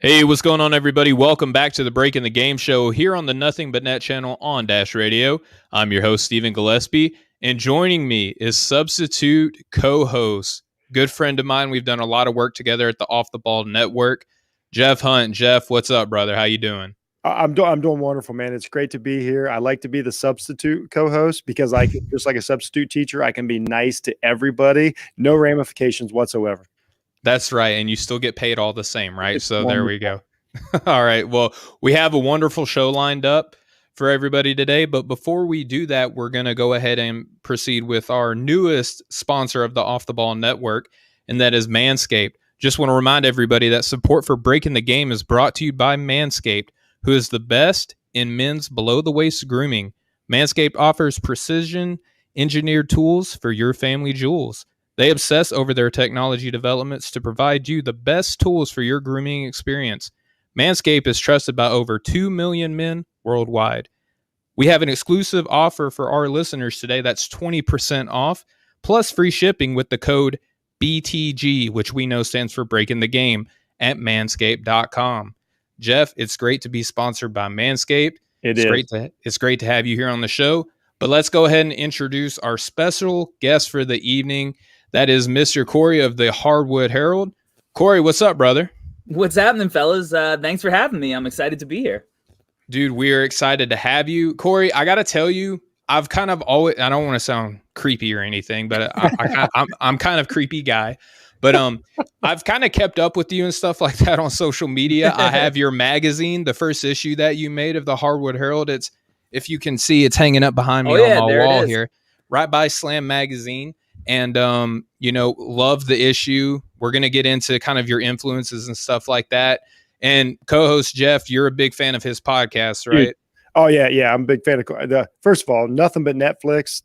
Hey, what's going on, everybody? Welcome back to the Breaking the Game show here on the Nothing But Net channel on Dash Radio. I'm your host, Stephen Gillespie, and joining me is substitute co-host, good friend of mine. We've done a lot of work together at the Off the Ball Network, Jeff Hunt. Jeff, what's up, brother? How you doing? I'm doing wonderful, man. It's great to be here. I like to be the substitute co-host because I can, just like a substitute teacher, I can be nice to everybody, no ramifications whatsoever. That's right, and you still get paid all the same, right? It's So there we wonderful. go. All right, well, we have a wonderful show lined up for everybody today, but before we do that, we're going to go ahead and proceed with our newest sponsor of the Off the Ball Network, and that is Manscaped. Just want to remind everybody that support for Breaking the Game is brought to you by Manscaped, who is the best in men's below-the-waist grooming. Manscaped offers precision engineered tools for your family jewels. They obsess over their technology developments to provide you the best tools for your grooming experience. Manscaped is trusted by over 2 million men worldwide. We have an exclusive offer for our listeners today that's 20% off, plus free shipping with the code BTG, which we know stands for Breaking the Game, at manscaped.com. Jeff, it's great to be sponsored by Manscaped. It's great to have you here on the show. But let's go ahead and introduce our special guest for the evening. That is Mr. Corey of the Hardwood Herald. Corey, what's up, brother? What's happening, fellas? Thanks for having me. I'm excited to be here. Dude, we are excited to have you. Corey, I got to tell you, I've kind of always, I don't want to sound creepy or anything, but I'm kind of creepy guy. But I've kind of kept up with you and stuff like that on social media. I have your magazine, the first issue that you made of the Hardwood Herald. It's, if you can see, it's hanging up behind me on my wall here, right by Slam Magazine. And, love the issue. We're going to get into kind of your influences and stuff like that. And co-host Jeff, you're a big fan of his podcast, right? Dude. Oh yeah, I'm a big fan of first of all, Nothing But Netflix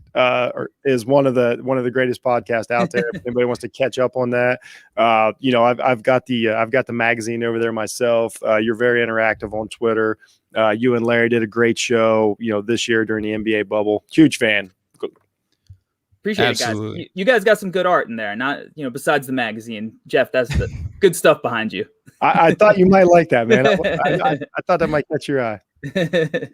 is one of the greatest podcasts out there. If anybody wants to catch up on that, I've got the magazine over there myself. You're very interactive on Twitter. You and Larry did a great show, this year during the NBA bubble. Huge fan. Appreciate it, guys. You guys got some good art in there. Not, besides the magazine, Jeff, that's the good stuff behind you. I thought you might like that, man. I thought that might catch your eye.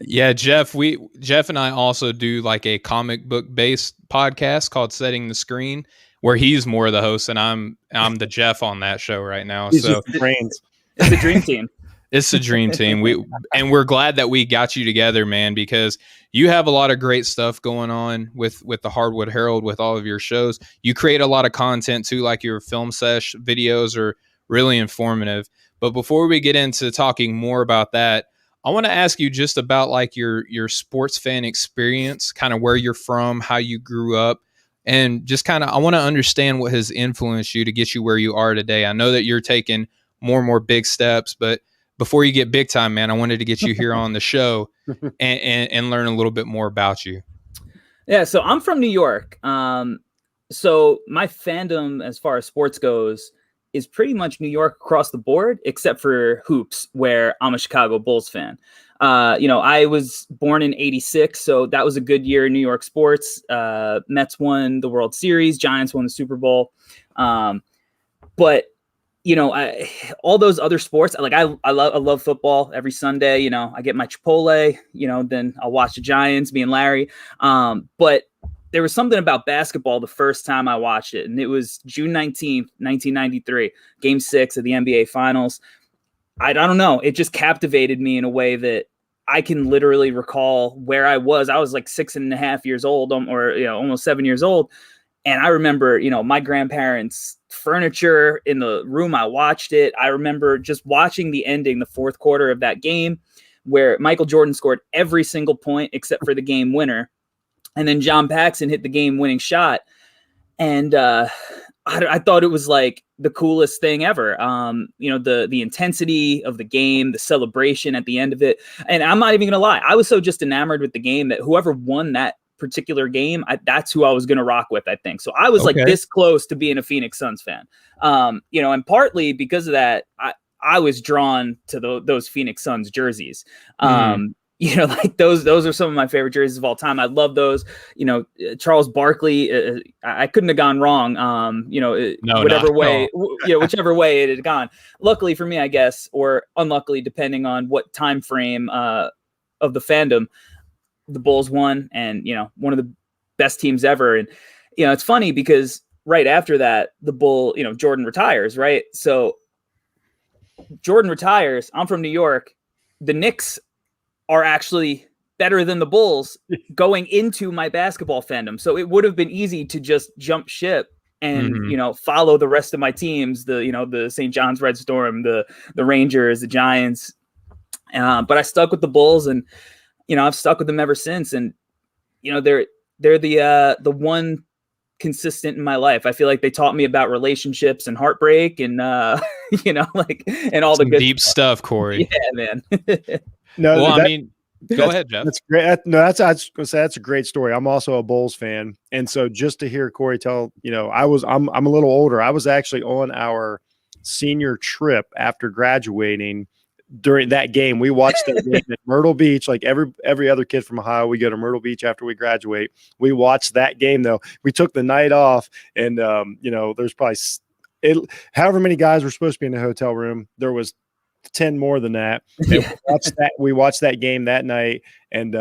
Yeah, Jeff and I also do like a comic book based podcast called Setting the Screen, where he's more the host and I'm the Jeff on that show right now. He's so just brains. It's the dream team. It's the dream team. We're glad that we got you together, man, because you have a lot of great stuff going on with the Hardwood Herald, with all of your shows. You create a lot of content too, like your film sesh videos are really informative. But before we get into talking more about that, I want to ask you just about like your sports fan experience, kind of where you're from, how you grew up, and just kind of, I want to understand what has influenced you to get you where you are today. I know that you're taking more and more big steps, but before you get big time, man, I wanted to get you here on the show and learn a little bit more about you. Yeah, so I'm from New York. So my fandom as far as sports goes is pretty much New York across the board, except for hoops, where I'm a Chicago Bulls fan. I was born in '86, so that was a good year in New York sports. Mets won the World Series, Giants won the Super Bowl. But all those other sports, like I love football every Sunday. I get my Chipotle, then I'll watch the Giants, me and Larry. But there was something about basketball the first time I watched it, and it was June 19th, 1993, Game 6 of the NBA Finals. I don't know. It just captivated me in a way that I can literally recall where I was. I was like 6.5 years old, or almost 7 years old. And I remember, my grandparents' furniture in the room I watched it. I remember just watching the ending, the fourth quarter of that game, where Michael Jordan scored every single point except for the game winner. And then John Paxson hit the game-winning shot. And I thought it was like the coolest thing ever. The intensity of the game, the celebration at the end of it. And I'm not even going to lie. I was so just enamored with the game that whoever won that particular game, that's who I was going to rock with, I think. So I was like this close to being a Phoenix Suns fan. And partly because of that, I was drawn to those Phoenix Suns jerseys. like those are some of my favorite jerseys of all time. I love those. Charles Barkley. I couldn't have gone wrong. Whichever way it had gone. Luckily for me, I guess, or unluckily, depending on what time frame of the fandom, the Bulls won, and one of the best teams ever. And it's funny because right after that, Jordan retires. Right, so Jordan retires. I'm from New York. The Knicks are actually better than the Bulls going into my basketball fandom. So it would have been easy to just jump ship and, follow the rest of my teams, the St. John's Red Storm, the Rangers, the Giants. But I stuck with the Bulls, and, I've stuck with them ever since. And, they're the one consistent in my life. I feel like they taught me about relationships and heartbreak and, and all the good deep stuff, Corey. Yeah, man. No, well, go ahead, Jeff. That's great. I was going to say that's a great story. I'm also a Bulls fan, and so just to hear Corey tell, I'm a little older. I was actually on our senior trip after graduating. During that game, we watched that game at Myrtle Beach. Like every other kid from Ohio, we go to Myrtle Beach after we graduate. We watched that game though. We took the night off, and there's probably however many guys were supposed to be in the hotel room. There was 10 more than that. We watched that game that night, and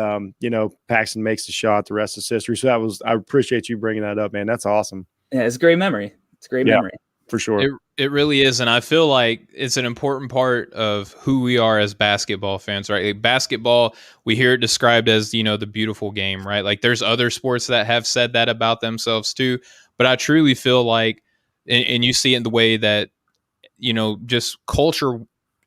Paxton makes the shot. The rest is history. So I appreciate you bringing that up, man. That's awesome. Yeah, it's a great memory. Memory for sure. It really is, and I feel like it's an important part of who we are as basketball fans, right? Like basketball, we hear it described as the beautiful game, right? Like there's other sports that have said that about themselves too, but I truly feel like, and you see it in the way that just culture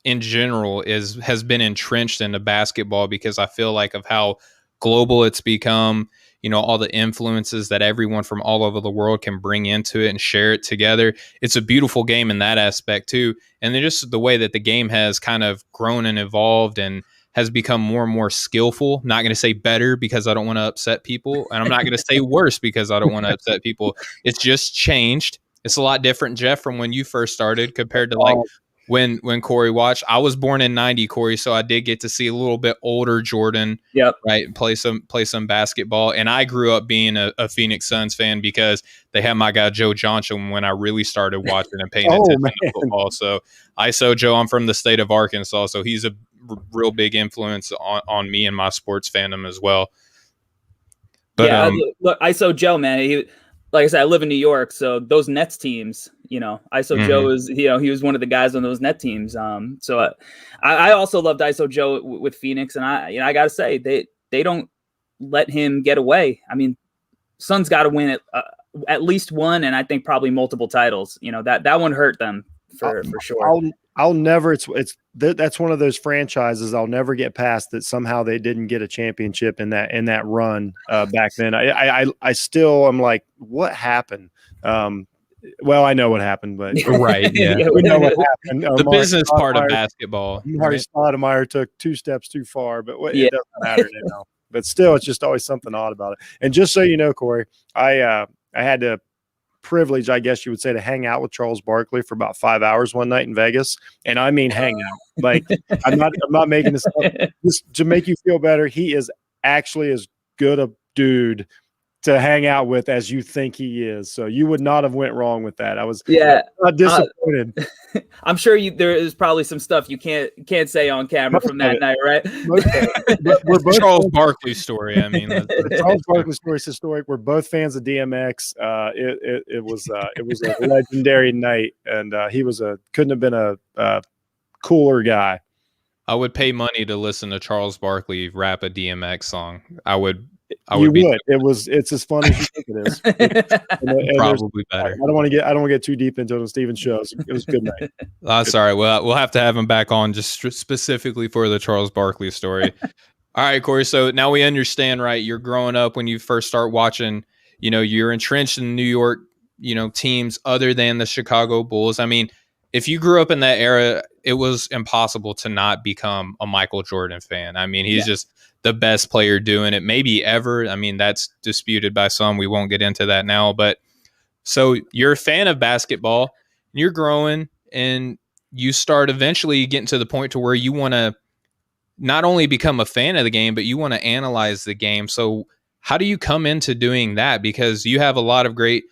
in general has been entrenched into basketball, because I feel like of how global it's become, all the influences that everyone from all over the world can bring into it and share it together. It's a beautiful game in that aspect too. And then just the way that the game has kind of grown and evolved and has become more and more skillful. Not going to say better because I don't want to upset people, and I'm not going to say worse because I don't want to upset people. It's just changed. It's a lot different, Jeff, from when you first started compared to like when Corey watched. I was born in 90, Corey, so I did get to see a little bit older Jordan, right, play some basketball. And I grew up being a Phoenix Suns fan because they had my guy Joe Johnson when I really started watching and paying attention to football. So ISO Joe, I'm from the state of Arkansas, so he's a real big influence on me and my sports fandom as well. But look, ISO Joe, man, like I said, I live in New York, so those Nets teams, ISO Joe is, he was one of the guys on those net teams. So I also loved ISO Joe with Phoenix, and I got to say they don't let him get away. I mean, Suns got to win at least one, and I think probably multiple titles. That one hurt them for sure. I'll never. That's one of those franchises I'll never get past, that somehow they didn't get a championship in that run back then. I still am like, what happened? Well, I know what happened, but right, yeah, we know what happened. The business part of basketball. Marty Stoudemire took 2 steps too far, but it doesn't matter now. But still, it's just always something odd about it. And just so you know, Corey, I had the privilege, I guess you would say, to hang out with Charles Barkley for about 5 hours one night in Vegas. And I mean hang out. Like I'm not making this up. Just to make you feel better. He is actually as good a dude to hang out with as you think he is. So you would not have went wrong with that. I was disappointed. I'm sure there is probably some stuff you can't say on camera from that night, right? We're both Charles Barkley story. I mean, the Charles Barkley story is historic. We're both fans of DMX. It was a legendary night, and he couldn't have been a cooler guy. I would pay money to listen to Charles Barkley rap a DMX song. I would. It's as fun as you think it is. And probably better. I don't want to get too deep into it on Steven's show. It was a good night. Sorry. Well, we'll have to have him back on just specifically for the Charles Barkley story. All right, Corey. So now we understand, right? You're growing up when you first start watching. You're entrenched in New York. Teams other than the Chicago Bulls. I mean, if you grew up in that era, it was impossible to not become a Michael Jordan fan. I mean, he's just the best player doing it, maybe ever. I mean, that's disputed by some. We won't get into that now. But so you're a fan of basketball, you're growing, and you start eventually getting to the point to where you want to not only become a fan of the game, but you want to analyze the game. So how do you come into doing that? Because you have a lot of great,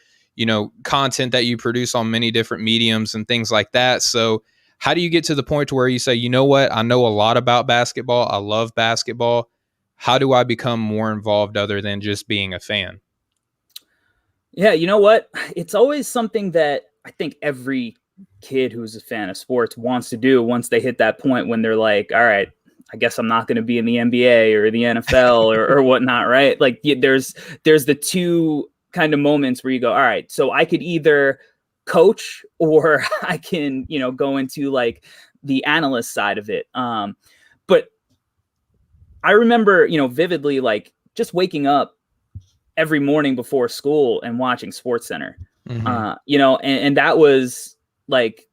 content that you produce on many different mediums and things like that. So how do you get to the point to where you say, you know what, I know a lot about basketball. I love basketball. How do I become more involved other than just being a fan? Yeah, you know what? It's always something that I think every kid who's a fan of sports wants to do once they hit that point when they're like, all right, I guess I'm not going to be in the NBA or the NFL or whatnot, right? Like there's the two kind of moments where you go, all right, so I could either coach or I can, go into like the analyst side of it. But I remember, vividly, like just waking up every morning before school and watching SportsCenter, and that was like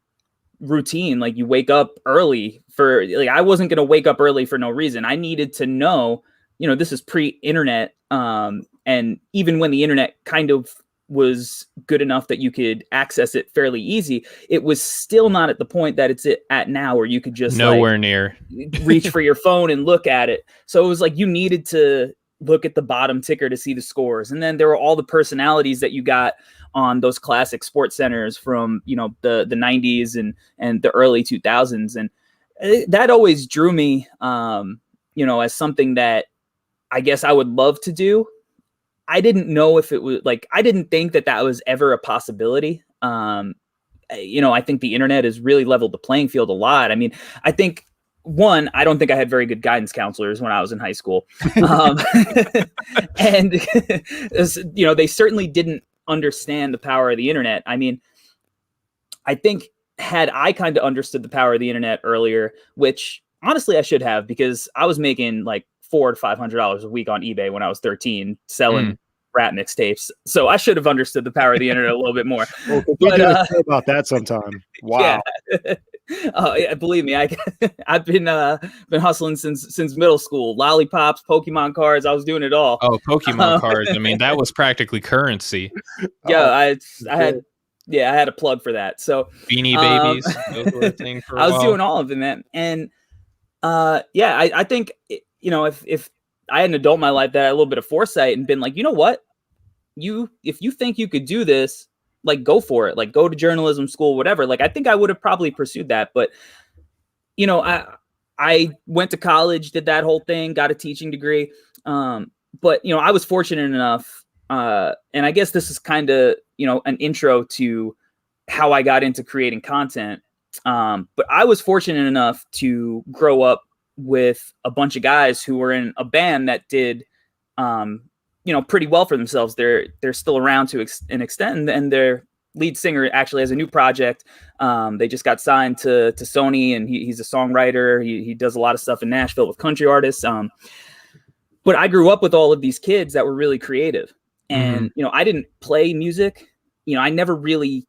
routine. Like you wake up early for, like, I wasn't going to wake up early for no reason. I needed to know, this is pre-internet. And even when the internet kind of was good enough that you could access it fairly easy, it was still not at the point that it's at now where you could just nowhere near reach for your phone and look at it. So it was like, you needed to look at the bottom ticker to see the scores. And then there were all the personalities that you got on those classic sports centers from, the 90s and the early 2000s. And that always drew me, as something that I guess I would love to do. I didn't know if it was like, I didn't think that was ever a possibility. I think the internet has really leveled the playing field a lot. I mean, I think, one, I don't think I had very good guidance counselors when I was in high school. And, they certainly didn't understand the power of the internet. I mean, I think had I kind of understood the power of the internet earlier, which honestly I should have, because I was making like $400 to $500 a week on eBay when I was 13 selling rap mixtapes. So I should have understood the power of the internet a little bit more. Well, but, show about that sometime. Wow. Yeah. Yeah, believe me, I've been hustling since middle school. Lollipops, Pokemon cards, I was doing it all. Oh, Pokemon cards. I mean, that was practically currency. Yeah, I had a plug for that. So Beanie Babies, those were a thing for a I was while. doing all of them, man. And I think if I had an adult in my life that had a little bit of foresight and been like, you know what, if you think you could do this, like, go for it, like go to journalism school, whatever. Like, I think I would have probably pursued that. But, I went to college, did that whole thing, got a teaching degree. But, I was fortunate enough, and I guess this is kind of, an intro to how I got into creating content. But I was fortunate enough to grow up with a bunch of guys who were in a band that did, pretty well for themselves. They're still around to an extent, and their lead singer actually has a new project. They just got signed to Sony, and he's a songwriter. He does a lot of stuff in Nashville with country artists. But I grew up with all of these kids that were really creative, and I didn't play music. I never really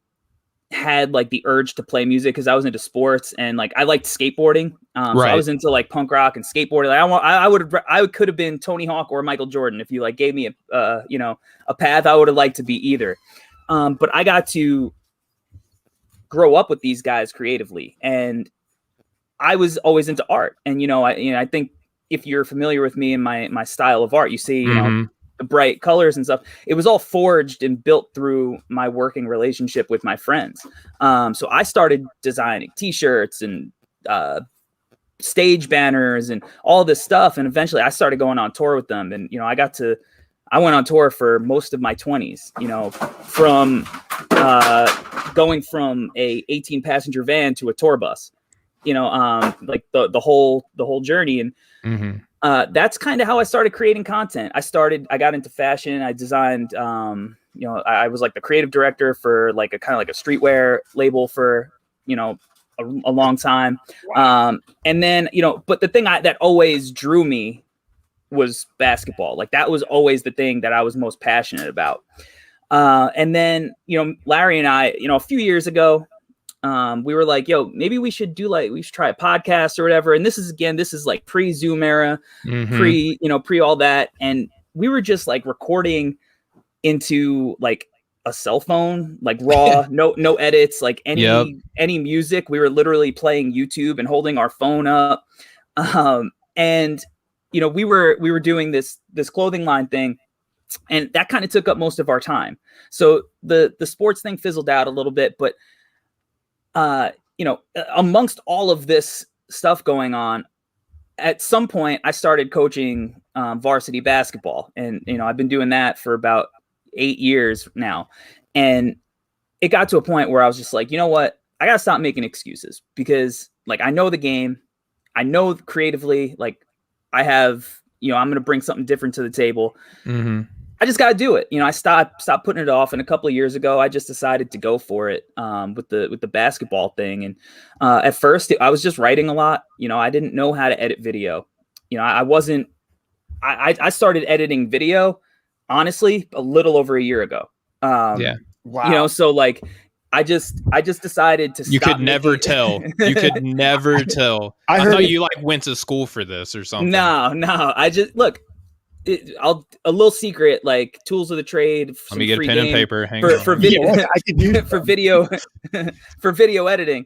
had like the urge to play music because I was into sports and like I liked skateboarding. So I was into like punk rock and skateboarding. Like I could have been Tony Hawk or Michael Jordan if you like gave me a path. I would have liked to be either. But I got to grow up with these guys creatively, and I was always into art. And I think if you're familiar with me and my style of art, you see the bright colors and stuff. It was all forged and built through my working relationship with my friends. So I started designing t-shirts and stage banners and all this stuff. And eventually I started going on tour with them. And, I went on tour for most of my 20s, from going from a 18 passenger van to a tour bus, like the whole journey. And that's kind of how I started creating content. I got into fashion. I designed, I was like the creative director for like a kind of like a streetwear label for, a long time. And then, but the thing that always drew me was basketball. Like that was always the thing that I was most passionate about. And then, Larry and I, a few years ago, we were like, yo, maybe we should try a podcast or whatever. And this is like pre-Zoom era, pre all that. And we were just like recording into like a cell phone, like raw, no edits, like any music. We were literally playing YouTube and holding our phone up. And, we were doing this clothing line thing, and that kind of took up most of our time. So the sports thing fizzled out a little bit, but, amongst all of this stuff going on, at some point I started coaching varsity basketball, and, I've been doing that for about 8 years now. And it got to a point where I was just like, you know what? I got to stop making excuses, because like, I know the game, I know creatively, like I have, I'm going to bring something different to the table. Mm-hmm. I just got to do it. I stopped putting it off. And a couple of years ago, I just decided to go for it with the basketball thing. And at first I was just writing a lot. I didn't know how to edit video. I started editing video, honestly, a little over a year ago. Yeah. Wow. So like, I just decided to stop. You could never tell. You could never tell. I thought you like went to school for this or something. No. I just look. A little secret, like tools of the trade. Let me get a pen and paper. Hang for video. I can use for video. For video editing,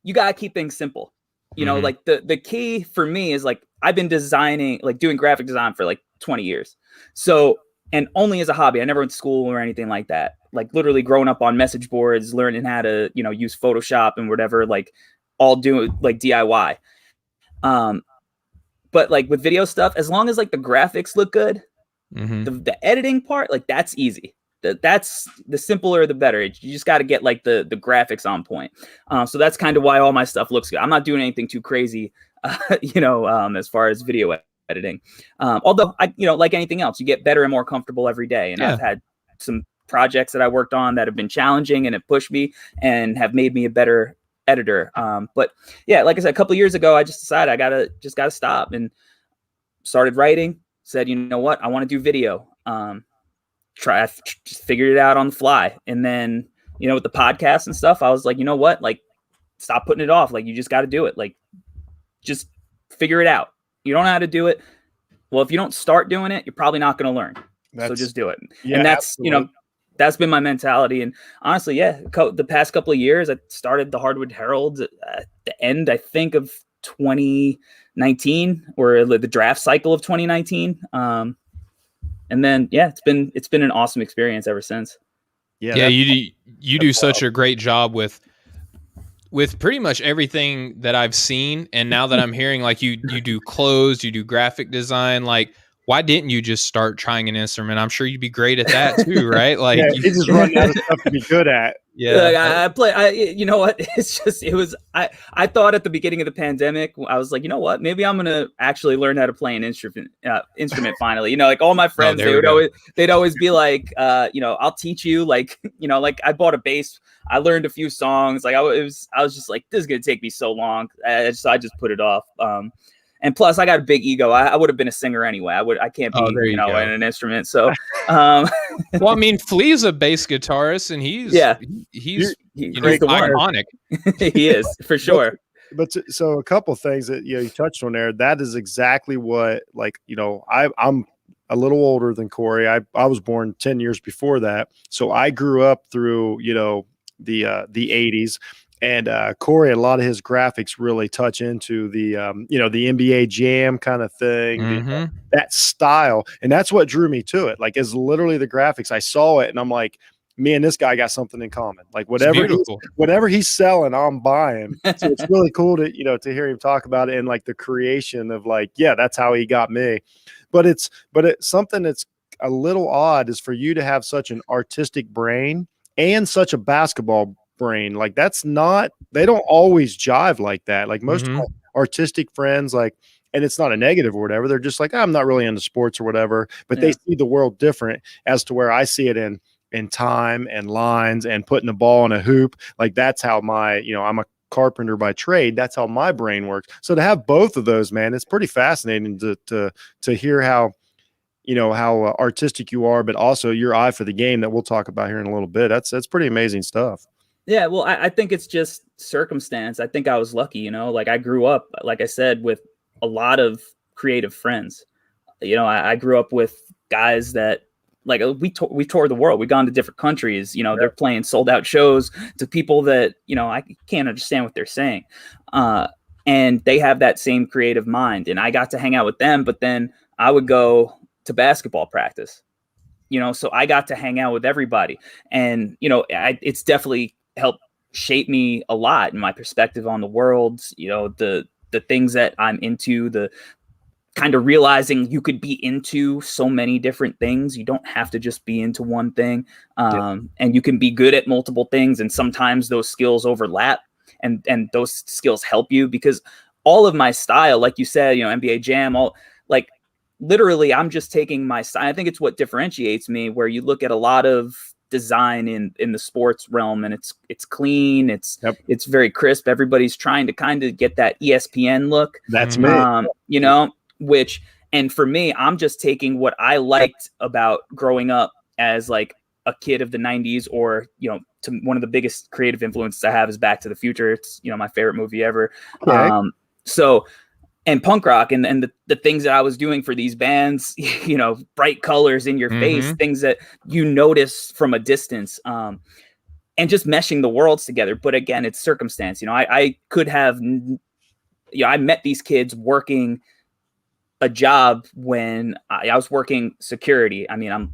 you gotta keep things simple. Like the key for me is like, I've been doing graphic design for like 20 years. So, and only as a hobby. I never went to school or anything like that. Like literally growing up on message boards, learning how to, use Photoshop and whatever, like all doing like DIY. But like with video stuff, as long as like the graphics look good, the editing part, like that's easy. That's the simpler, the better. You just got to get like the graphics on point. So that's kind of why all my stuff looks good. I'm not doing anything too crazy, as far as video editing. Although like anything else, you get better and more comfortable every day. And I've had some projects that I worked on that have been challenging and have pushed me and have made me a better editor. But yeah, like I said, a couple of years ago, I just decided I gotta stop, and started writing. Said, you know what, I want to do video. Just figured it out on the fly. And then, with the podcast and stuff, I was like, you know what, like stop putting it off. Like you just got to do it. Like just figure it out. You don't know how to do it. Well, if you don't start doing it, you're probably not going to learn. So just do it. Yeah, and that's, absolutely. That's been my mentality. And honestly, the past couple of years, I started the Hardwood Herald at the end, I think, of 2019, or the draft cycle of 2019. And then, it's been an awesome experience ever since. Yeah, you do such a great job with pretty much everything that I've seen. And now that I'm hearing, like you do clothes, you do graphic design, like, why didn't you just start trying an instrument? I'm sure you'd be great at that too, right? Like you just run out of stuff to be good at. Yeah. You know what? I thought at the beginning of the pandemic, I was like, you know what? Maybe I'm going to actually learn how to play an instrument finally. Like all my friends, they'd always be like, I'll teach you, like, like I bought a bass. I learned a few songs. Like I was just like, this is going to take me so long. So I just put it off. And plus, I got a big ego. I would have been a singer anyway. I can't be, in an instrument. So, well, I mean, Flea's a bass guitarist, and he's iconic. He is, for sure. But so a couple things that you touched on there. That is exactly what, like, I'm a little older than Corey. I was born 10 years before that, so I grew up through the 80s. And Corey, a lot of his graphics really touch into the the NBA Jam kind of thing, that style, and that's what drew me to it. Like, is literally the graphics. I saw it, and I'm like, me and this guy got something in common. Like whatever he's selling, I'm buying. So it's really cool to to hear him talk about it, and like the creation of like, that's how he got me. But it's something that's a little odd is for you to have such an artistic brain and such a basketball brain. Like they don't always jive like that. Like most of my artistic friends, like, and it's not a negative or whatever, they're just like, I'm not really into sports or whatever, but they see the world different as to where I see it in time and lines and putting the ball in a hoop. Like that's how I'm a carpenter by trade. That's how my brain works. So to have both of those, man, it's pretty fascinating to hear how how artistic you are, but also your eye for the game that we'll talk about here in a little bit. That's pretty amazing stuff. Yeah, well, I think it's just circumstance. I think I was lucky, like I grew up, like I said, with a lot of creative friends. I grew up with guys that, like, we toured the world. We've gone to different countries. They're playing sold out shows to people that, I can't understand what they're saying. and they have that same creative mind. And I got to hang out with them, but then I would go to basketball practice, so I got to hang out with everybody. And, it's definitely helped shape me a lot in my perspective on the world, the things that I'm into, the kind of realizing you could be into so many different things. You don't have to just be into one thing. And you can be good at multiple things. And sometimes those skills overlap and those skills help you, because all of my style, like you said, NBA Jam, literally I'm just taking my style. I think it's what differentiates me, where you look at a lot of design in the sports realm and it's clean. It's very crisp. Everybody's trying to kind of get that ESPN look. That's me. And for me, I'm just taking what I liked about growing up as like a kid of the 90s, or, to one of the biggest creative influences I have is Back to the Future. It's, my favorite movie ever. Okay. And punk rock and the things that I was doing for these bands, bright colors in your face, things that you notice from a distance, and just meshing the worlds together. But again, it's circumstance. I could have, I met these kids working a job when I was working security. I mean,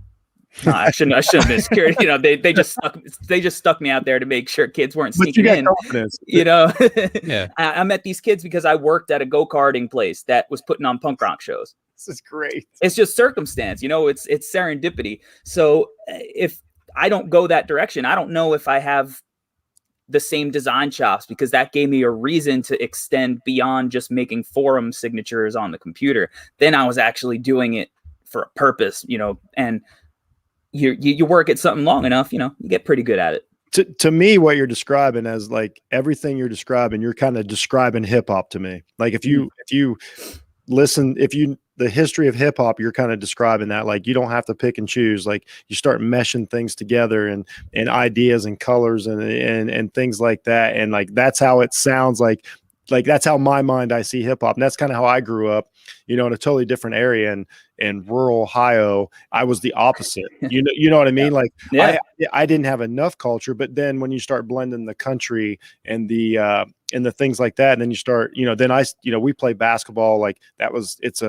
I shouldn't have been security. They just stuck me out there to make sure kids weren't sneaking in. Confidence. Yeah. I met these kids because I worked at a go-karting place that was putting on punk rock shows. This is great. It's just circumstance, it's serendipity. So if I don't go that direction, I don't know if I have the same design chops, because that gave me a reason to extend beyond just making forum signatures on the computer. Then I was actually doing it for a purpose, and you work at something long enough, you get pretty good at it. To me, what you're describing as like everything you're describing, you're kind of describing hip hop to me. Like if you listen, the history of hip hop, you're kind of describing that. Like you don't have to pick and choose. Like you start meshing things together and ideas and colors and things like that. And like that's how it sounds like that's how my mind I see hip hop. And that's kind of how I grew up, in a totally different area in rural Ohio. I was the opposite. You know what I mean? Like I didn't have enough culture, but then when you start blending the country and the things like that, and then you start, then we play basketball. Like that was, it's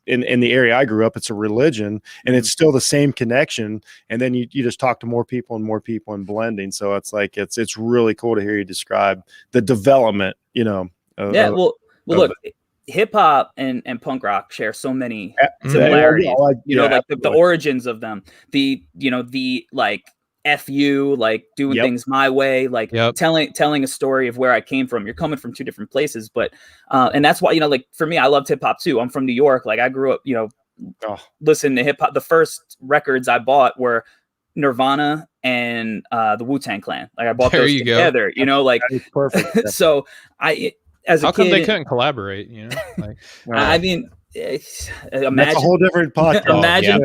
in the area I grew up, it's a religion, and it's still the same connection. And then you just talk to more people and blending. So it's like, it's really cool to hear you describe the development, look, hip hop and punk rock share so many similarities, like the origins of them, the like FU, like doing things my way, like telling a story of where I came from. You're coming from two different places, but and that's why, like for me, I loved hip hop too. I'm from New York. Like I grew up, listening to hip hop. The first records I bought were Nirvana and the Wu-Tang Clan. Like I bought those together, like perfect. So as a how kid, come they couldn't collaborate? Like, I mean, imagine that's a whole different podcast. Imagine,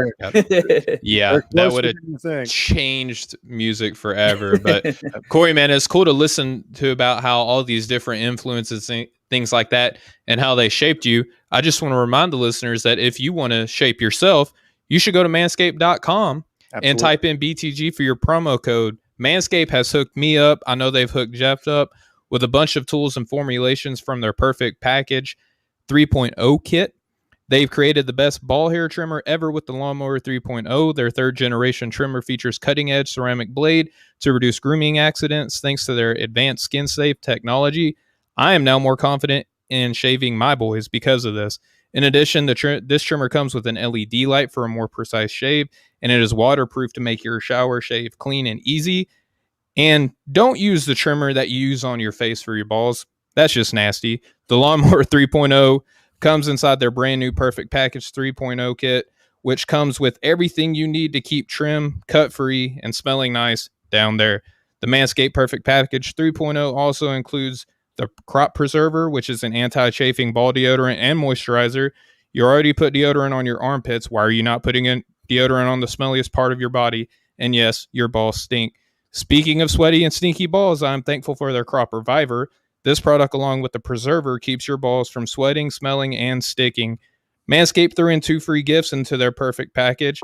that would have changed music forever. But Corey, man, it's cool to listen to about how all these different influences, things like that, and how they shaped you. I just want to remind the listeners that if you want to shape yourself, you should go to manscaped.com and type in BTG for your promo code. Manscaped has hooked me up. I know they've hooked Jeff up with a bunch of tools and formulations from their Perfect Package 3.0 kit. They've created the best ball hair trimmer ever with the Lawnmower 3.0. Their third generation trimmer features cutting edge ceramic blade to reduce grooming accidents thanks to their advanced skin safe technology. I am now more confident in shaving my boys because of this. In addition, this trimmer comes with an LED light for a more precise shave, and it is waterproof to make your shower shave clean and easy. And don't use the trimmer that you use on your face for your balls. That's just nasty. The Lawnmower 3.0 comes inside their brand new Perfect Package 3.0 kit, which comes with everything you need to keep trim, cut-free, and smelling nice down there. The Manscaped Perfect Package 3.0 also includes the Crop Preserver, which is an anti-chafing ball deodorant and moisturizer. You already put deodorant on your armpits. Why are you not putting in deodorant on the smelliest part of your body? And yes, your balls stink. Speaking of sweaty and stinky balls, I'm thankful for their Crop Reviver. This product, along with the preserver, keeps your balls from sweating, smelling, and sticking. Manscaped threw in 2 free gifts into their Perfect Package.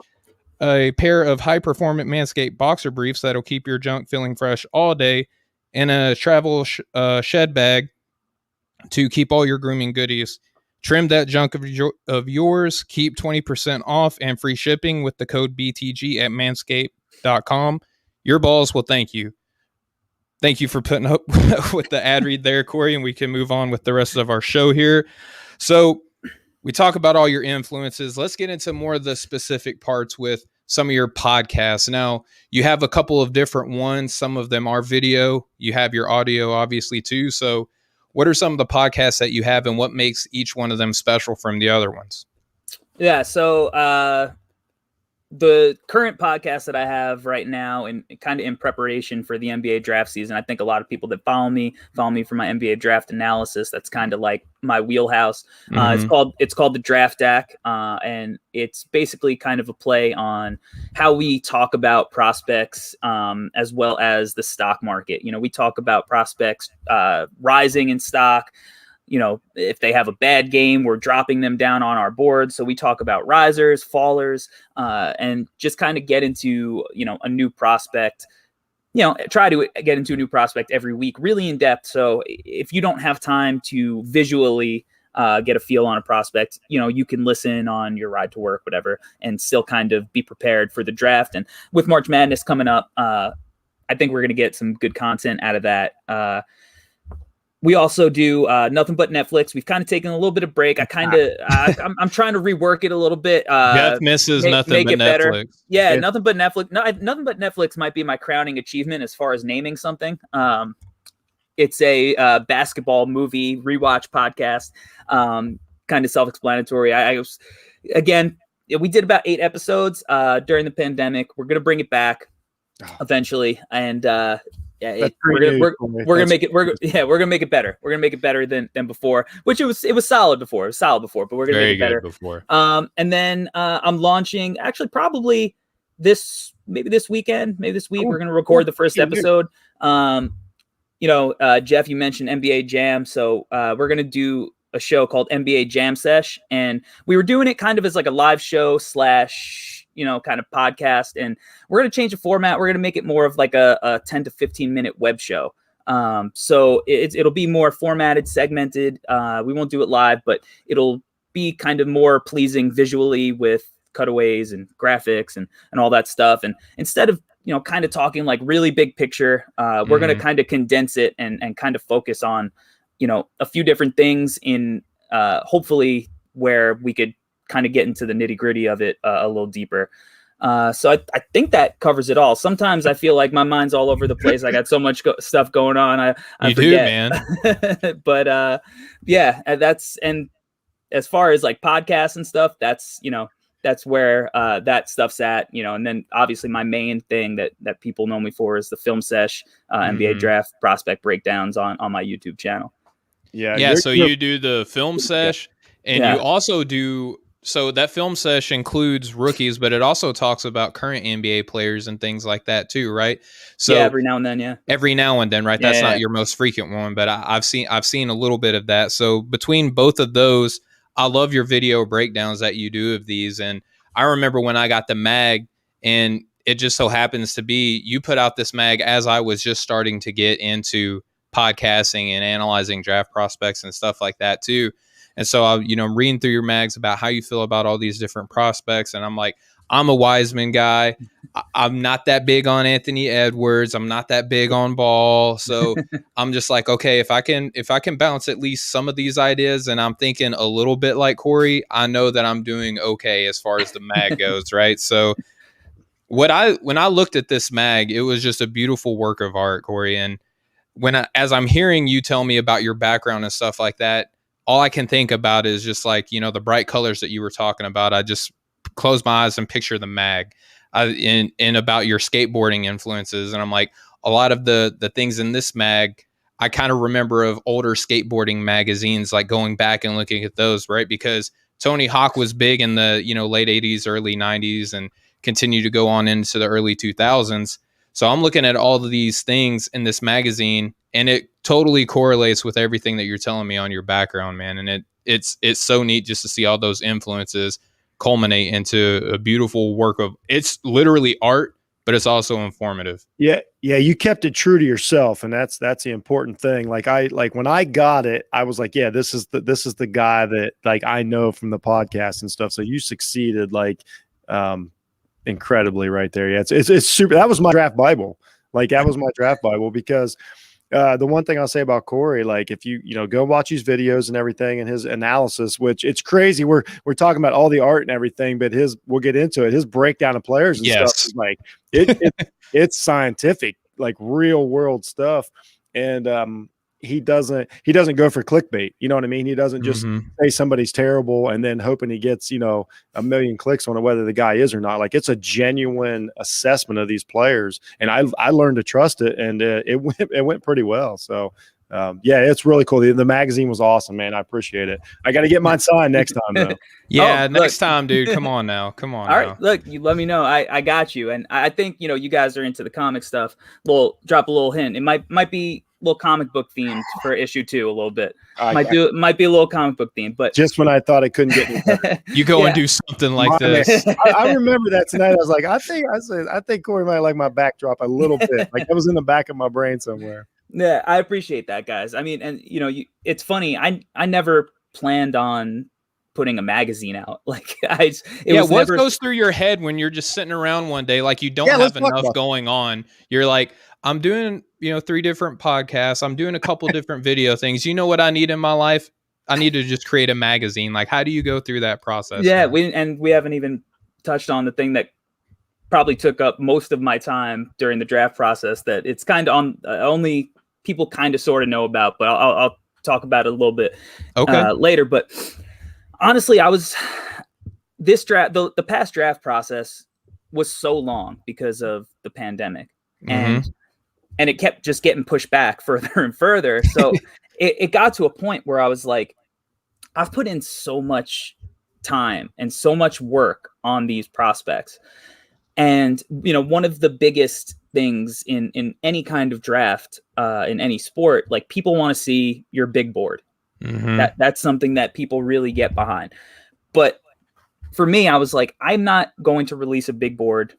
A pair of high-performant Manscaped boxer briefs that'll keep your junk feeling fresh all day, and a travel shed bag to keep all your grooming goodies. Trim that junk of yours. Keep 20% off and free shipping with the code BTG at manscaped.com. Your balls will thank you. Thank you for putting up with the ad read there, Corey, and we can move on with the rest of our show here. So we talk about all your influences. Let's get into more of the specific parts with some of your podcasts. Now, you have a couple of different ones. Some of them are video. You have your audio, obviously, too. So what are some of the podcasts that you have, and what makes each one of them special from the other ones? Yeah, so the current podcast that I have right now, and kind of in preparation for the NBA draft season, I think a lot of people that follow me for my NBA draft analysis. That's kind of like my wheelhouse. It's called the Draft Deck, and it's basically kind of a play on how we talk about prospects, as well as the stock market. We talk about prospects rising in stock. If they have a bad game, we're dropping them down on our board. So we talk about risers, fallers, and just kind of get into, a new prospect, try to get into a new prospect every week, really in depth. So if you don't have time to visually get a feel on a prospect, you can listen on your ride to work, whatever, and still kind of be prepared for the draft. And with March Madness coming up, I think we're going to get some good content out of that. We also do Nothing But Netflix. We've kind of taken a little bit of break. I'm trying to rework it a little bit. Jeff misses Nothing But Netflix. Better. Yeah, Nothing But Netflix. No, Nothing But Netflix might be my crowning achievement as far as naming something. It's a basketball movie rewatch podcast. Kind of self-explanatory. We did about 8 episodes during the pandemic. We're gonna bring it back eventually, and we're gonna make it better. We're gonna make it better than before, which it was solid before. But we're gonna make it better before. And then I'm launching actually probably this weekend, maybe this week. We're gonna record the first episode. Jeff, you mentioned NBA Jam, so we're gonna do a show called NBA Jam Sesh, and we were doing it kind of as like a live show / kind of podcast, and we're going to change the format. We're going to make it more of like a 10 to 15 minute web show. So it'll be more formatted, segmented. We won't do it live, but it'll be kind of more pleasing visually with cutaways and graphics and all that stuff. And instead of, kind of talking like really big picture, we're going to kind of condense it and kind of focus on, a few different things in hopefully where we could kind of get into the nitty gritty of it a little deeper. So I think that covers it all. Sometimes I feel like my mind's all over the place. I got so much stuff going on. I you forget. Do, man. But that's, and as far as like podcasts and stuff, that's where that stuff's at, and then obviously my main thing that people know me for is the Film Sesh, NBA draft prospect breakdowns on my YouTube channel. Yeah. So you do the Film Sesh, and you also do. So that Film Sesh includes rookies, but it also talks about current NBA players and things like that too, right? So every now and then, Every now and then, right? That's not your most frequent one, but I've seen a little bit of that. So between both of those, I love your video breakdowns that you do of these. And I remember when I got the mag, and it just so happens to be you put out this mag as I was just starting to get into podcasting and analyzing draft prospects and stuff like that too. And so I'm reading through your mags about how you feel about all these different prospects. And I'm like, I'm a Wiseman guy. I'm not that big on Anthony Edwards. I'm not that big on Ball. So I'm just like, okay, if I can bounce at least some of these ideas, and I'm thinking a little bit like Corey, I know that I'm doing okay as far as the mag goes, right? So when I looked at this mag, it was just a beautiful work of art, Corey. And as I'm hearing you tell me about your background and stuff like that, all I can think about is just like, the bright colors that you were talking about. I just close my eyes and picture the mag and about your skateboarding influences. And I'm like, a lot of the things in this mag, I kind of remember of older skateboarding magazines, like going back and looking at those, right? Because Tony Hawk was big in the, late 80s, early 90s, and continued to go on into the early 2000s. So I'm looking at all of these things in this magazine, and it totally correlates with everything that you're telling me on your background, man. And it's so neat just to see all those influences culminate into a beautiful work of, it's literally art, but it's also informative. Yeah. Yeah, you kept it true to yourself, and that's the important thing. Like when I got it, I was like, yeah, this is the guy that like I know from the podcast and stuff. So you succeeded like incredibly right there. Yeah, it's super. That was my draft Bible. Like that was my draft Bible because the one thing I'll say about Corey, like if you go watch his videos and everything and his analysis, which it's crazy. We're talking about all the art and everything, but we'll get into it. His breakdown of players and stuff is like it's scientific, like real world stuff. And he doesn't go for clickbait. You know what I mean? He doesn't just say somebody's terrible and then hoping he gets, a million clicks on it, whether the guy is or not. Like it's a genuine assessment of these players. And I learned to trust it, and it went pretty well. So yeah, it's really cool. The magazine was awesome, man. I appreciate it. I got to get mine signed next time though. Yeah, next time, dude. Come on now. Come on. All right, look, you let me know. I got you. And I think, you guys are into the comic stuff. Drop a little hint. It might be a little comic book themed for issue 2 a little bit. Might be a little comic book themed, but just when I thought it couldn't get any better. You go and do something like this. I remember that tonight. I was like, I think Corey might like my backdrop a little bit. Like that was in the back of my brain somewhere. Yeah, I appreciate that, guys. I mean, and it's funny. I never planned on putting a magazine out. Like what goes through your head when you're just sitting around one day, like you don't have enough going on? You're like, I'm doing, 3 different podcasts. I'm doing a couple different video things. You know what I need in my life? I need to just create a magazine. Like, how do you go through that process? Yeah, we haven't even touched on the thing that probably took up most of my time during the draft process, that it's kind of on only people kind of sort of know about, but I'll talk about it a little bit later. But honestly, the past draft process was so long because of the pandemic, and it kept just getting pushed back further and further. So it got to a point where I was like, I've put in so much time and so much work on these prospects. And, one of the biggest things in any kind of draft, in any sport, like people want to see your big board. That's something that people really get behind. But for me, I was like, I'm not going to release a big board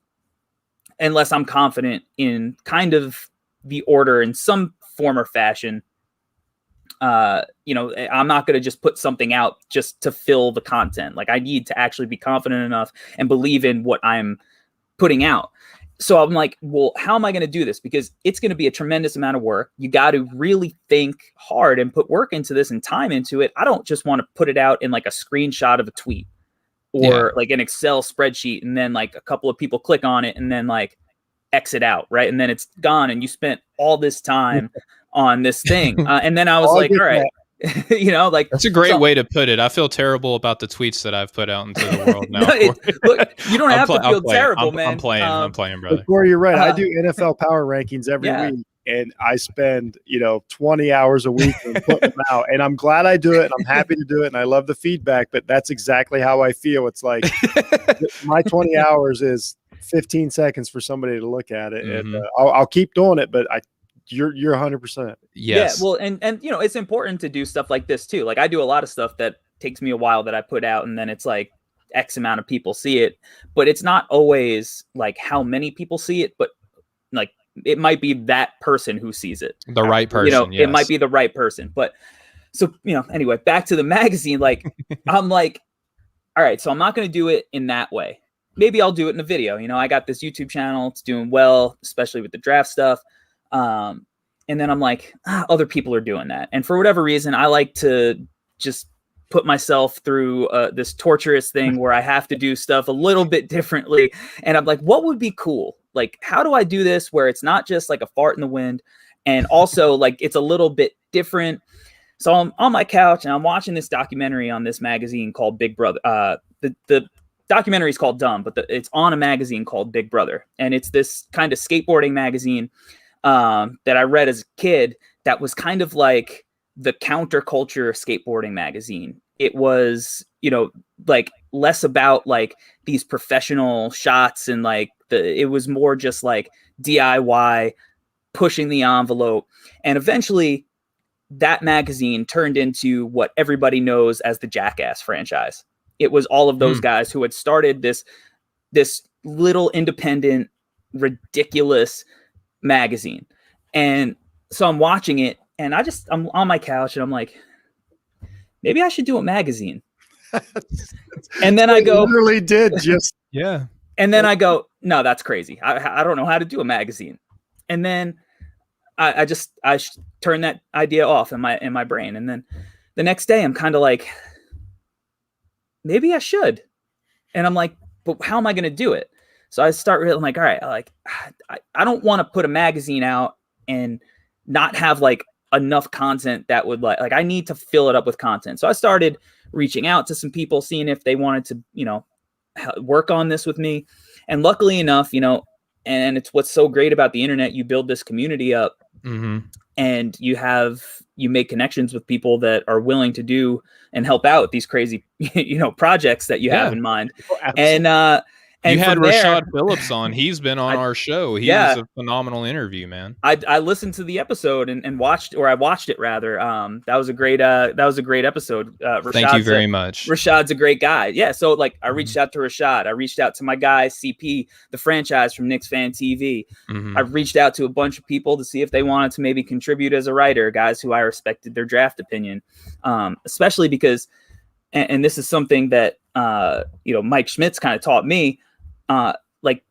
unless I'm confident in kind of the order in some form or fashion. I'm not going to just put something out just to fill the content. Like I need to actually be confident enough and believe in what I'm putting out. So I'm like, well, how am I going to do this? Because it's going to be a tremendous amount of work. You got to really think hard and put work into this and time into it. I don't just want to put it out in like a screenshot of a tweet or like an Excel spreadsheet, and then like a couple of people click on it and then like exit out. Right. And then it's gone. And you spent all this time on this thing. And then I was like, all right. Like that's a great way to put it. I feel terrible about the tweets that I've put out into the world now. Look, you don't have to feel terrible, man. I'm playing, brother. Corey, you're right. I do NFL power rankings every week, and I spend 20 hours a week putting them out. And I'm glad I do it, and I'm happy to do it, and I love the feedback. But that's exactly how I feel. It's like my 20 hours is 15 seconds for somebody to look at it, and I'll keep doing it. But you're 100%. Yes. Yeah. Well, and it's important to do stuff like this too. Like I do a lot of stuff that takes me a while that I put out, and then it's like X amount of people see it, but it's not always like how many people see it, but like it might be that person who sees it. The right person. It might be the right person. But so, anyway, back to the magazine. Like I'm like, all right, so I'm not going to do it in that way. Maybe I'll do it in a video. I got this YouTube channel. It's doing well, especially with the draft stuff. And then I'm like, other people are doing that. And for whatever reason, I like to just put myself through this torturous thing where I have to do stuff a little bit differently. And I'm like, what would be cool? Like, how do I do this where it's not just like a fart in the wind, and also like it's a little bit different? So I'm on my couch and I'm watching this documentary on this magazine called Big Brother. The documentary is called Dumb, but it's on a magazine called Big Brother. And it's this kind of skateboarding magazine that I read as a kid that was kind of like the counterculture skateboarding magazine. It was, like less about like these professional shots and like it was more just like DIY, pushing the envelope. And eventually that magazine turned into what everybody knows as the Jackass franchise. It was all of those guys who had started this little independent, ridiculous magazine. And so I'm watching it, and I'm on my couch, and I'm like, maybe I should do a magazine. And then I go, literally did just Yeah. and then I go, no, that's crazy. I don't know how to do a magazine. And then I turned that idea off in my brain. And then the next day I'm kind of like, maybe I should. And I'm like, but how am I going to do it? So I start really, I'm like, all right, I don't want to put a magazine out and not have like enough content that would like I need to fill it up with content. So I started reaching out to some people, seeing if they wanted to, work on this with me. And luckily enough, and it's what's so great about the internet, you build this community up, and you make connections with people that are willing to do and help out with these crazy, projects that you have in mind. And you had from there, Rashad Phillips on. He's been on our show. He was a phenomenal interview, man. I listened to the episode and watched, or I watched it rather. That was a great episode. Thank you very much. Rashad's a great guy. Yeah. So like I reached out to Rashad. I reached out to my guy CP, the franchise from Knicks Fan TV. I reached out to a bunch of people to see if they wanted to maybe contribute as a writer, guys who I respected their draft opinion, especially because, and this is something that Mike Schmitz kind of taught me. Like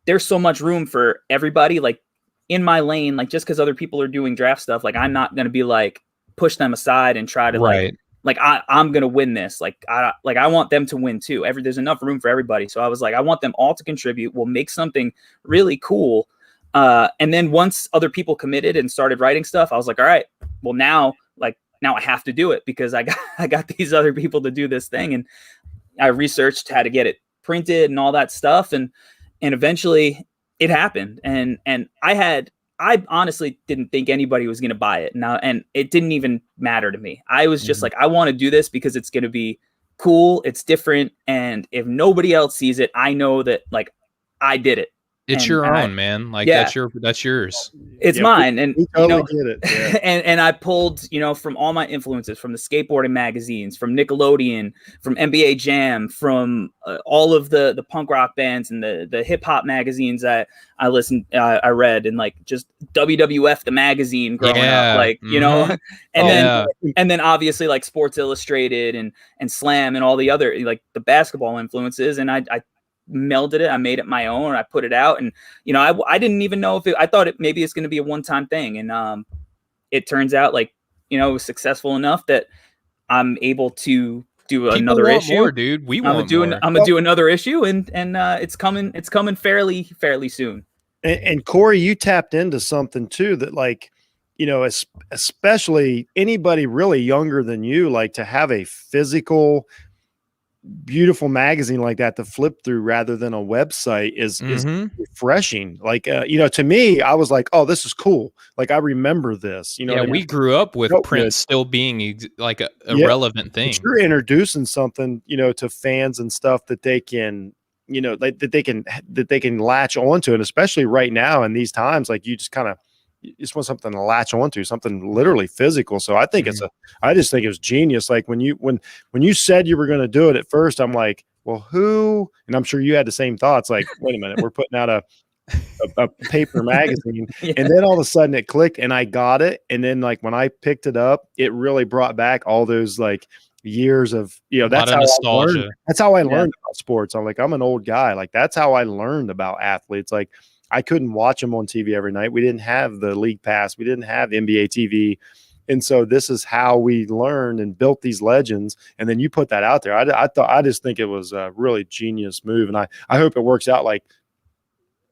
there's so much room for everybody, like in my lane, like just because other people are doing draft stuff, like I'm not going to be like push them aside and try to like I'm going to win this. I want them to win too. There's enough room for everybody. So I was like, I want them all to contribute. We'll make something really cool. And then once other people committed and started writing stuff, I was like, all right, well now I have to do it because I got these other people to do this thing. And I researched how to get it printed and all that stuff. And eventually it happened. And I honestly didn't think anybody was going to buy it now. And it didn't even matter to me. I was just like, I want to do this because it's going to be cool. It's different. And if nobody else sees it, I know that like I did it. It's your own, man. Like that's yours. It's mine. And we totally get it. Yeah. and I pulled, from all my influences, from the skateboarding magazines, from Nickelodeon, from NBA Jam, from all of the punk rock bands and the hip hop magazines I read, and like just WWF the magazine growing up, like and then obviously like Sports Illustrated and Slam and all the other like the basketball influences, and I melded it. I made it my own. I put it out, and I didn't even know if I thought maybe it's going to be a one-time thing, and it turns out like it was successful enough that I'm able to do People another want issue. more, dude. I'm gonna do another issue, and it's coming fairly soon. And Corey, you tapped into something too that like especially anybody really younger than you, like to have a physical beautiful magazine like that to flip through rather than a website is refreshing. Like to me, I was like, oh, this is cool. Like I remember this. We grew up with print still being like a relevant thing. But you're introducing something to fans and stuff that they can that they can latch onto, and especially right now in these times, like you just want something to latch onto, something literally physical. So I think I just think it was genius. Like when you said you were going to do it at first, I'm like, well, who? And I'm sure you had the same thoughts. Like, wait a minute, we're putting out a paper magazine. And then all of a sudden it clicked and I got it. And then like when I picked it up, it really brought back all those like years of, that's how nostalgia. That's how I learned about sports. I'm like, I'm an old guy. Like that's how I learned about athletes. Like I couldn't watch them on TV every night. We didn't have the league pass. We didn't have NBA TV. And so this is how we learned and built these legends. And then you put that out there. I just think it was a really genius move. And I hope it works out like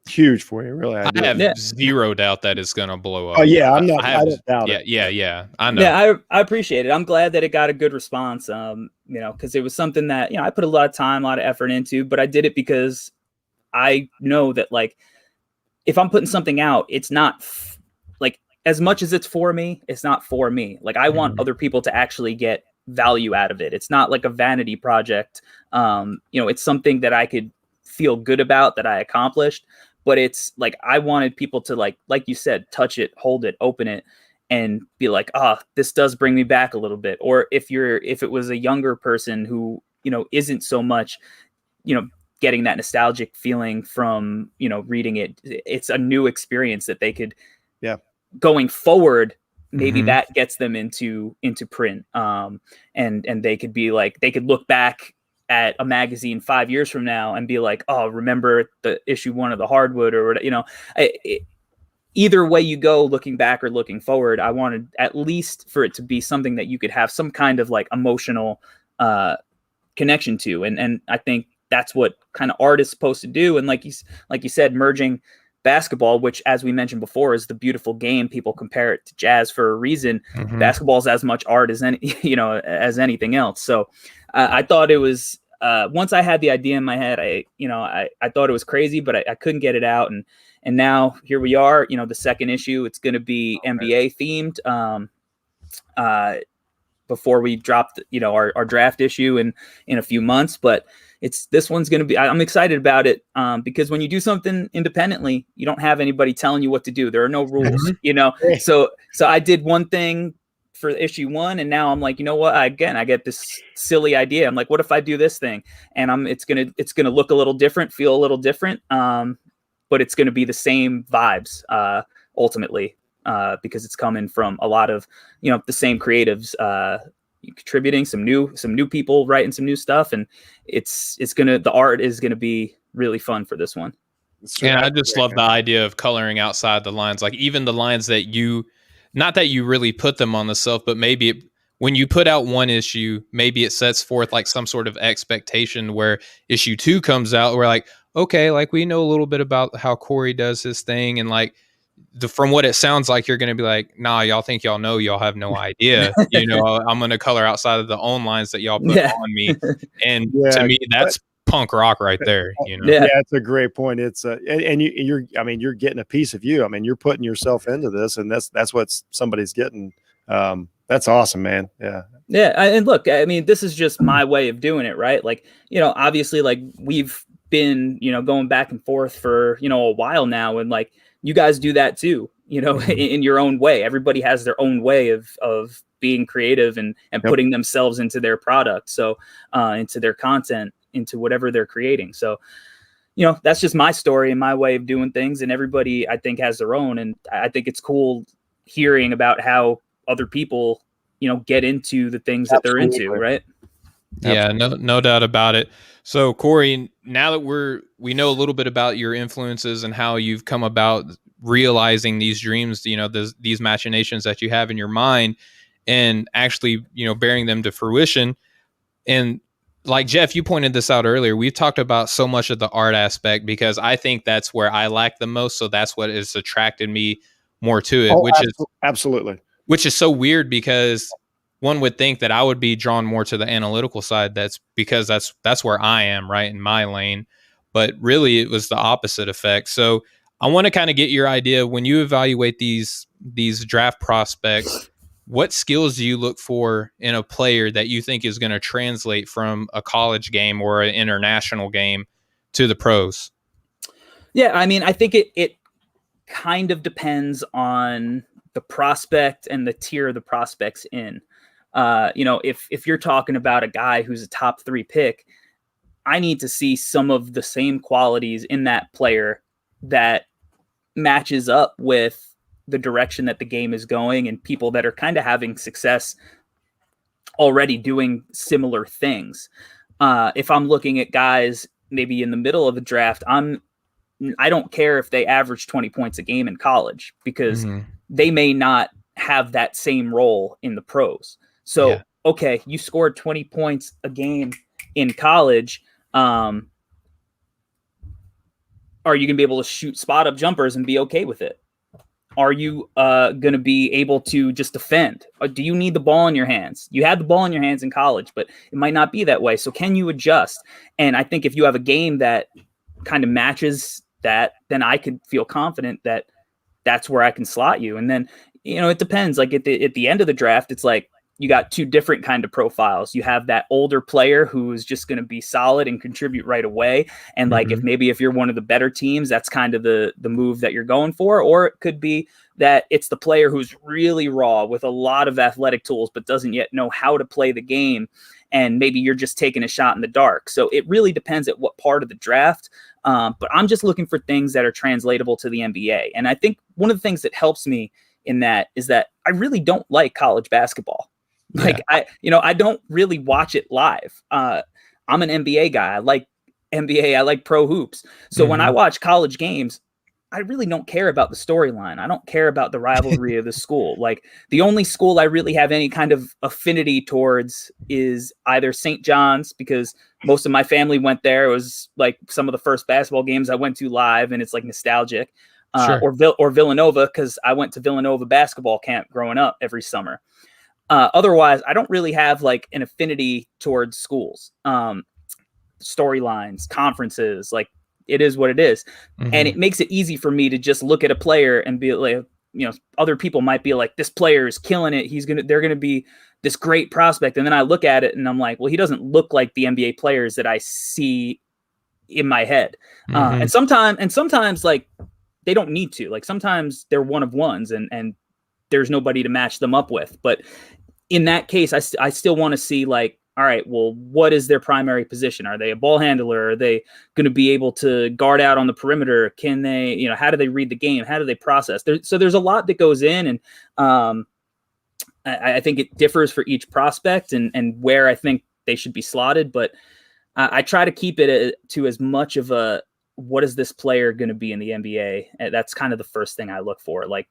huge for you. Really. I have zero doubt that it's going to blow up. Oh yeah. I don't doubt it. Yeah. I know. Yeah. I appreciate it. I'm glad that it got a good response. Cause it was something that, I put a lot of time, a lot of effort into, but I did it because I know that like, if I'm putting something out, it's not like as much as it's for me, it's not for me. Like I want other people to actually get value out of it. It's not like a vanity project. It's something that I could feel good about that I accomplished, but it's like, I wanted people to like you said, touch it, hold it, open it, and be like, this does bring me back a little bit. Or if it was a younger person who, isn't so much, getting that nostalgic feeling from, reading it. It's a new experience that they could, going forward, maybe that gets them into print. And they could be like, they could look back at a magazine 5 years from now and be like, oh, remember the issue 1 of the Hardwood, or either way you go, looking back or looking forward, I wanted at least for it to be something that you could have some kind of like emotional connection to. And I think that's what kind of art is supposed to do. And like you said, merging basketball, which, as we mentioned before, is the beautiful game. People compare it to jazz for a reason. Basketball is as much art as as anything else. So I thought it was, once I had the idea in my head, I thought it was crazy, but I couldn't get it out. And now here we are, the second issue, it's going to be NBA themed, before we dropped, our draft issue in a few months. But this one's going to be, I'm excited about it, because when you do something independently, you don't have anybody telling you what to do. There are no rules, So I did one thing for issue 1, and now I'm like, you know what? I get this silly idea. I'm like, what if I do this thing? And it's gonna look a little different, feel a little different, but it's gonna be the same vibes ultimately, because it's coming from a lot of the same creatives contributing, some new people writing some new stuff, and the art is gonna be really fun for this one. And I just love the idea of coloring outside the lines, like even the lines that not that you really put them on the shelf, but maybe when you put out one issue, maybe it sets forth like some sort of expectation where issue 2 comes out. We're like, okay, like we know a little bit about how Corey does his thing. And like from what it sounds like, you're going to be like, nah, y'all think y'all know, y'all have no idea. I'm going to color outside of the own lines that y'all put on me. And to me, that's punk rock right there. Yeah, it's a great point. It's you're getting a piece of you. I mean, you're putting yourself into this, and that's what somebody's getting. That's awesome, man. Yeah. And look, I mean, this is just my way of doing it, right? Like, obviously, like we've been, going back and forth for, a while now, and like you guys do that too, in your own way. Everybody has their own way of being creative and putting themselves into their product. So, into their content, into whatever they're creating. So, that's just my story and my way of doing things. And everybody, I think, has their own. And I think it's cool hearing about how other people, get into the things that they're into. Right. Yeah, no doubt about it. So Corey, now that we know a little bit about your influences and how you've come about realizing these dreams, these machinations that you have in your mind, and actually, bearing them to fruition. And like Jeff, you pointed this out earlier, we've talked about so much of the art aspect because I think that's where I lack the most. So that's what has attracted me more to it, absolutely. Which is so weird because one would think that I would be drawn more to the analytical side. That's because that's where I am, right, in my lane. But really, it was the opposite effect. So I want to kind of get your idea when you evaluate these draft prospects. What skills do you look for in a player that you think is going to translate from a college game or an international game to the pros? Yeah, I mean, I think it kind of depends on the prospect and the tier the prospect's in. If you're talking about a guy who's a top 3 pick, I need to see some of the same qualities in that player that matches up with the direction that the game is going and people that are kind of having success already doing similar things. If I'm looking at guys maybe in the middle of the draft, I don't care if they average 20 points a game in college because they may not have that same role in the pros. So, okay, you scored 20 points a game in college. Are you going to be able to shoot spot up jumpers and be okay with it? Are you going to be able to just defend? Or do you need the ball in your hands? You had the ball in your hands in college, but it might not be that way. So can you adjust? And I think if you have a game that kind of matches that, then I could feel confident that that's where I can slot you. And then, it depends. Like at the end of the draft, it's like, you got two different kind of profiles. You have that older player who is just going to be solid and contribute right away. And like, if you're one of the better teams, that's kind of the move that you're going for. Or it could be that it's the player who's really raw with a lot of athletic tools, but doesn't yet know how to play the game. And maybe you're just taking a shot in the dark. So it really depends at what part of the draft. But I'm just looking for things that are translatable to the NBA. And I think one of the things that helps me in that is that I really don't like college basketball. Like I don't really watch it live. I'm an NBA guy. I like NBA. I like pro hoops. So when I watch college games, I really don't care about the storyline. I don't care about the rivalry of the school. Like the only school I really have any kind of affinity towards is either St. John's, because most of my family went there. It was like some of the first basketball games I went to live, and it's like nostalgic. Or Villanova, because I went to Villanova basketball camp growing up every summer. Otherwise, I don't really have like an affinity towards schools, storylines, conferences. Like it is what it is. And it makes it easy for me to just look at a player and be like, other people might be like, this player is killing it. They're going to be this great prospect. And then I look at it and I'm like, well, he doesn't look like the NBA players that I see in my head. And sometimes like they don't need to. Like sometimes they're one of ones and there's nobody to match them up with. But in that case, I still want to see like, all right, well, what is their primary position? Are they a ball handler? Are they going to be able to guard out on the perimeter? Can they, how do they read the game? How do they process? So there's a lot that goes in, and I think it differs for each prospect and where I think they should be slotted. But I try to keep it to as much of a, what is this player going to be in the NBA? And that's kind of the first thing I look for. Like,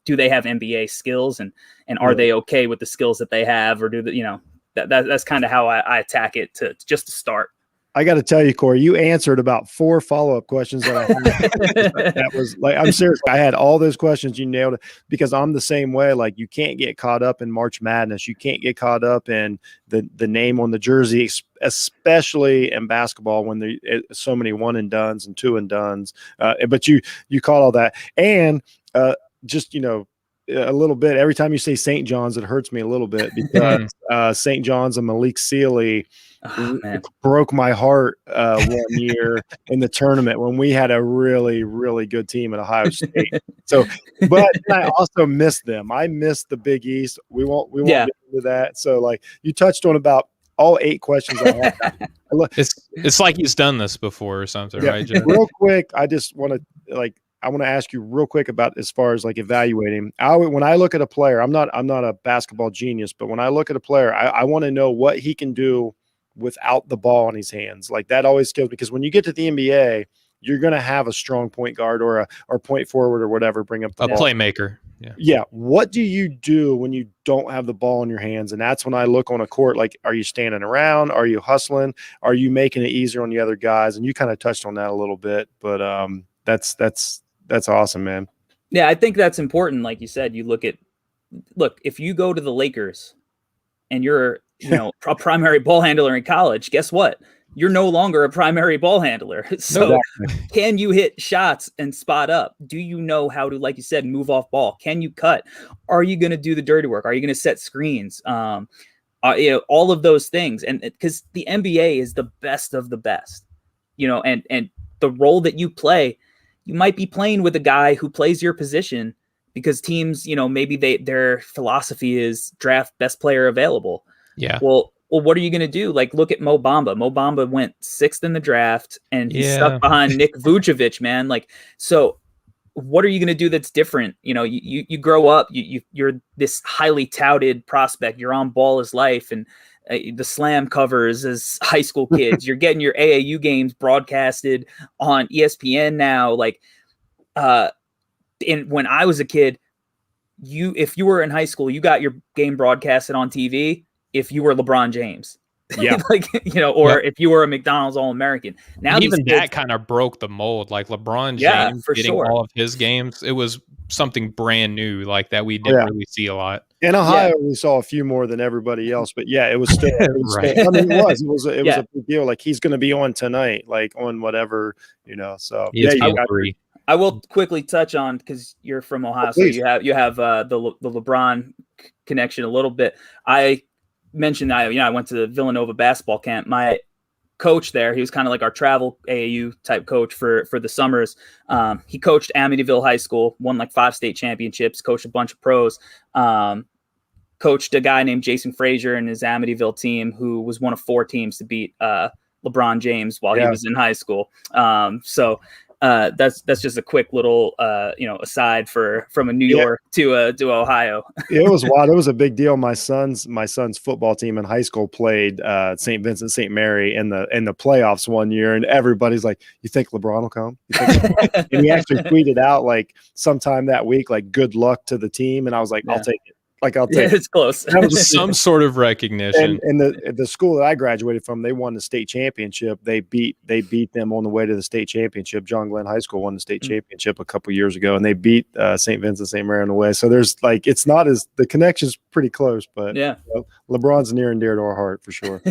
do they have NBA skills, and are they okay with the skills that they have, or do the, that's kind of how I attack it to start. I got to tell you, Corey, you answered about 4 follow-up questions that I had. That was like, I'm serious. I had all those questions. You nailed it, because I'm the same way. Like you can't get caught up in March Madness. You can't get caught up in the name on the jersey, especially in basketball when there's so many 1 and dones and 2 and dones. But you caught all that. And just, a little bit, every time you say St. John's, it hurts me a little bit, because St. John's and Malik Sealy broke my heart 1 year in the tournament when we had a really, really good team at Ohio State. So, but I also missed them. I missed the Big East. We won't get into that. So, like you touched on about all 8 questions I had. It's like he's done this before or something, right, Joe? Real quick, I just want to I want to ask you real quick about as far as like evaluating. When I look at a player, I'm not a basketball genius, but when I look at a player, I want to know what he can do without the ball in his hands. Like that always kills me, because when you get to the NBA, you're going to have a strong point guard or point forward or whatever, bring up the ball. Playmaker. Yeah. What do you do when you don't have the ball in your hands? And that's when I look on a court, like, are you standing around? Are you hustling? Are you making it easier on the other guys? And you kind of touched on that a little bit, but that's awesome, man. Yeah, I think that's important. Like you said, look, if you go to the Lakers and you're, a primary ball handler in college, guess what? You're no longer a primary ball handler. So can you hit shots and spot up? Do you know how to, like you said, move off ball? Can you cut? Are you going to do the dirty work? Are you going to set screens? All of those things. And because the NBA is the best of the best, and the role that you play, you might be playing with a guy who plays your position because teams, maybe their philosophy is draft best player available. Yeah. Well, what are you going to do? Like, look at Mo Bamba. Mo Bamba went 6th in the draft, and he's stuck behind Nick Vucevic, man. Like, so what are you going to do that's different? You grow up, you're this highly touted prospect. You're on Ball is Life and the slam covers as high school kids. You're getting your AAU games broadcasted on ESPN now. Like, when I was a kid, if you were in high school, you got your game broadcasted on TV. If you were LeBron James, if you were a McDonald's All-American. Now even that kind of broke the mold. Like LeBron James getting all of his games, it was something brand new, like that we didn't really see a lot. In Ohio, we saw a few more than everybody else, but it was still. Right. I mean, it was a big deal. Like he's going to be on tonight, like on whatever, So I will quickly touch on, because you're from Ohio, so you have the LeBron connection a little bit. I mentioned I went to the Villanova basketball camp. My coach there, he was kind of like our travel AAU type coach for the summers. He coached Amityville High School, won like 5 state championships, coached a bunch of pros. Coached a guy named Jason Frazier and his Amityville team, who was one of 4 teams to beat LeBron James while he was in high school. So that's just a quick little aside from a New York to Ohio. It was wild. It was a big deal. My son's football team in high school played St. Vincent St. Mary in the playoffs one year, and everybody's like, "You think LeBron will come?" And he actually tweeted out like sometime that week, like, "Good luck to the team," and I was like, "I'll take it." I'll take it's close. That was some sort of recognition. And the school that I graduated from, they won the state championship. They beat them on the way to the state championship. John Glenn High School won the state championship a couple years ago, and they beat St. Vincent St. Mary on the way. So there's like, it's not as, the connection's pretty close, but LeBron's near and dear to our heart for sure.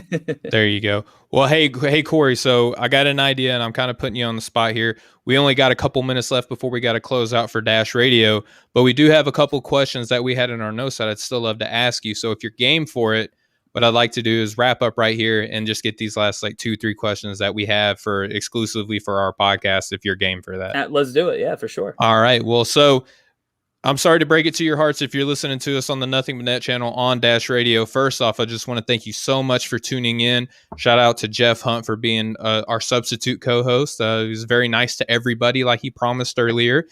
There you go. Well, hey Corey. So I got an idea, and I'm kind of putting you on the spot here. We only got a couple minutes left before we got to close out for Dash Radio, but we do have a couple questions that we had in our notes that I'd still love to ask you. So if you're game for it, what I'd like to do is wrap up right here and just get these last like 2-3 questions that we have for exclusively for our podcast. If you're game for that, let's do it. Yeah, for sure. All right. Well, so I'm sorry to break it to your hearts if you're listening to us on the Nothing But Net channel on Dash Radio. First off, I just want to thank you so much for tuning in. Shout out to Jeff Hunt for being our substitute co-host. He was very nice to everybody, like he promised earlier.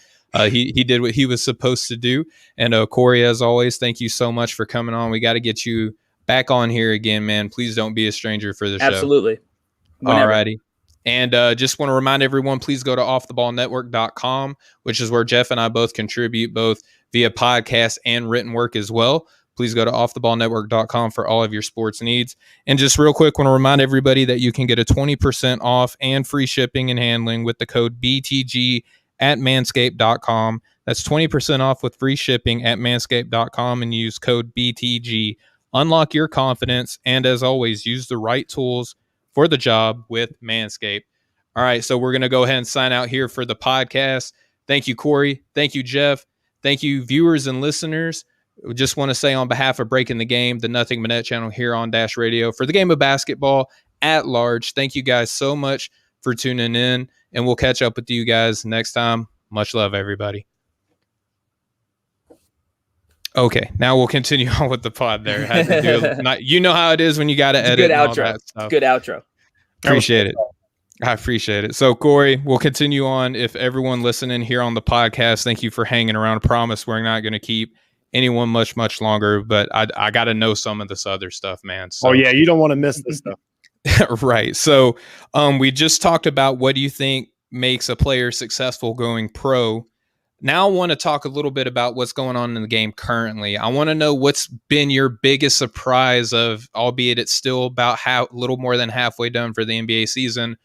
He did what he was supposed to do. And Corey, as always, thank you so much for coming on. We got to get you back on here again, man. Please don't be a stranger for the show. Absolutely. All righty. And just want to remind everyone, please go to offtheballnetwork.com, which is where Jeff and I both contribute, both via podcast and written work as well. Please go to offtheballnetwork.com for all of your sports needs. And just real quick, want to remind everybody that you can get a 20% off and free shipping and handling with the code BTG at manscaped.com. That's 20% off with free shipping at manscaped.com, and use code BTG. Unlock your confidence, and as always, use the right tools for the job with Manscaped. All right, so we're going to go ahead and sign out here for the podcast. Thank you, Corey. Thank you, Jeff. Thank you, viewers and listeners. We just want to say on behalf of Breaking the Game, the Nothing But Net channel here on Dash Radio, for the game of basketball at large, thank you guys so much for tuning in, and we'll catch up with you guys next time. Much love, everybody. Okay, now we'll continue on with the pod there. Had to do you know how it is when you got to edit. Good and all outro. that stuff. Good outro. Appreciate it. I appreciate it. So, Corey, we'll continue on. If everyone listening here on the podcast, thank you for hanging around. I promise we're not going to keep anyone much longer, but I got to know some of this other stuff, man. So, oh, yeah, you don't want to miss this stuff. Right. So, we just talked about what do you think makes a player successful going pro. Now I want to talk a little bit about what's going on in the game currently. I want to know what's been your biggest surprise of, albeit it's still about a little more than halfway done for the NBA season.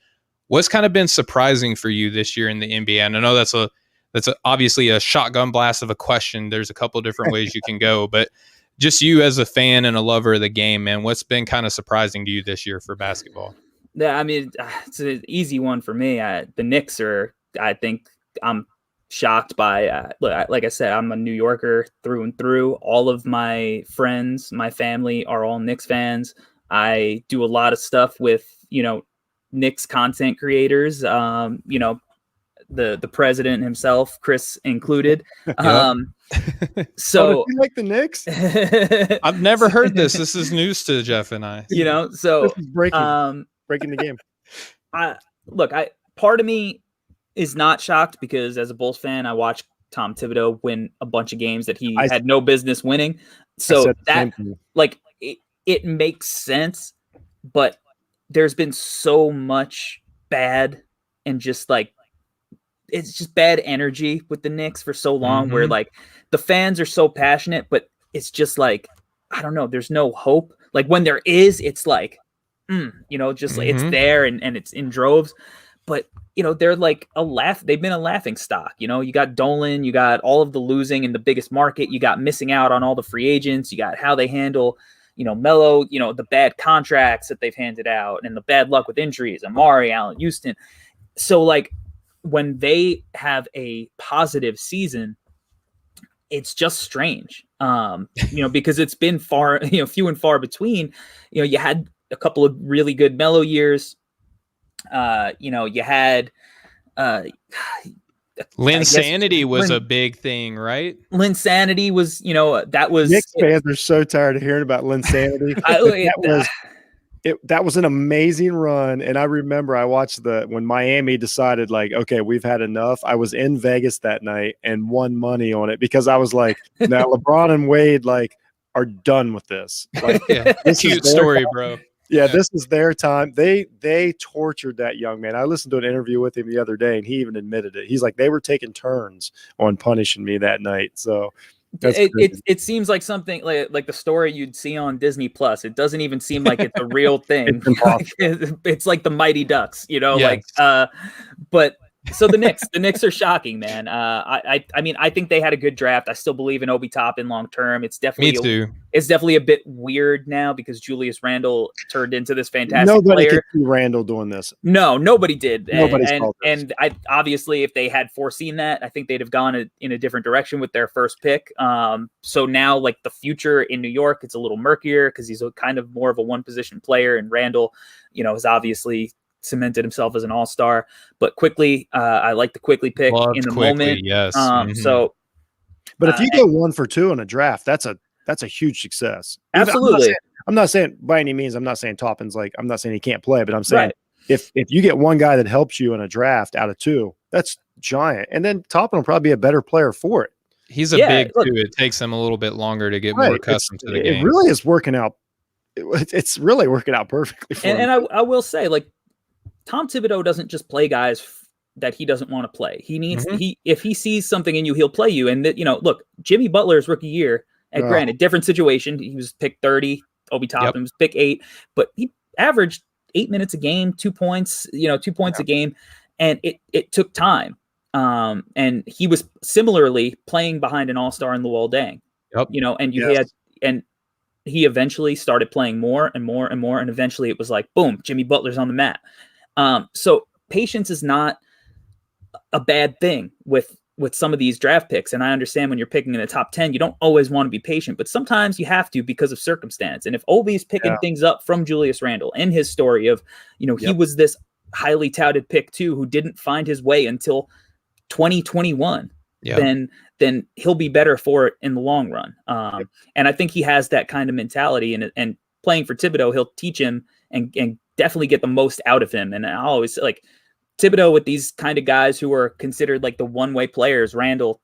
What's kind of been surprising for you this year in the NBA? And I know that's obviously a shotgun blast of a question. There's a couple different ways you can go, but just you as a fan and a lover of the game, man, what's been kind of surprising to you this year for basketball? Yeah, I mean, it's an easy one for me. The Knicks are, I think I'm shocked by, like I said, I'm a New Yorker through and through. All of my friends, my family are all Knicks fans. I do a lot of stuff with, Knicks content creators, the president himself, Chris included. So you like the Knicks? I've never heard this. This is news to Jeff and I. So this is breaking the game. Part of me is not shocked because as a Bulls fan, I watched Tom Thibodeau win a bunch of games that he had no business winning. So that it makes sense, but there's been so much bad and just it's just bad energy with the Knicks for so long where the fans are so passionate, but it's just I don't know, there's no hope. Like when there is, it's it's there and it's in droves, but they're they've been a laughing stock. You got Dolan, you got all of the losing in the biggest market, you got missing out on all the free agents, you got how they handle Melo, the bad contracts that they've handed out and the bad luck with injuries, Amari, Allen Houston. So when they have a positive season, it's just strange, because it's been few and far between. You had a couple of really good Melo years. You had Linsanity was a big thing, right? Linsanity was, that was. Knicks fans are so tired of hearing about Linsanity. That was an amazing run. And I remember I watched when Miami decided, like, okay, we've had enough. I was in Vegas that night and won money on it because I was like, now LeBron and Wade are done with this. Like, this cute story, bro. Yeah, this is their time. They tortured that young man. I listened to an interview with him the other day, and he even admitted it. He's like, they were taking turns on punishing me that night. So it seems like something like the story you'd see on Disney Plus. It doesn't even seem like it's a real thing. It's like the Mighty Ducks, but. So the Knicks are shocking, man. I mean, I think they had a good draft. I still believe in Obi Toppin long term. It's definitely it's definitely a bit weird now because Julius Randle turned into this fantastic Nobody player. could see Randle doing this. No, nobody did. And I obviously, if they had foreseen that, I think they'd have gone in a different direction with their first pick. So now, like, the future in New York, it's a little murkier because he's kind of more of a one position player, and Randle, is obviously cemented himself as an all-star, but quickly, I like the quickly pick in the moment. Yes. So, but if you go 1 for 2 in a draft, that's a huge success. Absolutely. I'm not saying by any means. I'm not saying Toppin's I'm not saying he can't play, but I'm saying if you get one guy that helps you in a draft out of 2, that's giant. And then Toppin will probably be a better player for it. He's big too. It takes him a little bit longer to get more accustomed to the game. It really is working out. It's really working out perfectly for him. And I will say, like, Tom Thibodeau doesn't just play guys that he doesn't want to play. He needs if he sees something in you, he'll play you. And look, Jimmy Butler's rookie year, and granted, different situation. He was picked 30. Obi Toppin was pick 8, but he averaged 8 minutes a game, 2 points. 2 points a game, and it took time. And he was similarly playing behind an all-star in Luol Deng. And he eventually started playing more and more and more, and eventually it was like, boom, Jimmy Butler's on the mat. So patience is not a bad thing with some of these draft picks. And I understand when you're picking in the top 10, you don't always want to be patient, but sometimes you have to because of circumstance. And if Obi's picking things up from Julius Randle and his story of, he was this highly touted pick too, who didn't find his way until 2021, then he'll be better for it in the long run. And I think he has that kind of mentality, and playing for Thibodeau, he'll teach him and definitely get the most out of him. And I always like Thibodeau with these kind of guys who are considered like the one-way players, Randle,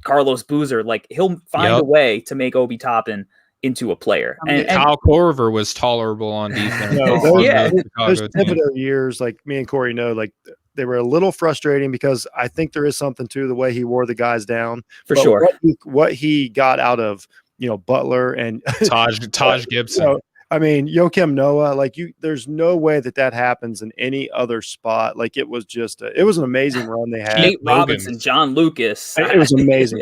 Carlos Boozer, like he'll find a way to make Obi Toppin into a player. And Kyle Korver was tolerable on defense. Those Thibodeau years, like me and Corey know, like they were a little frustrating because I think there is something to the way he wore the guys down. For sure. What he got out of, Butler and Taj Gibson. I mean, Joakim Noah, there's no way that happens in any other spot. Like, it was just, it was an amazing run they had. Nate Robinson, John Lucas. It was amazing.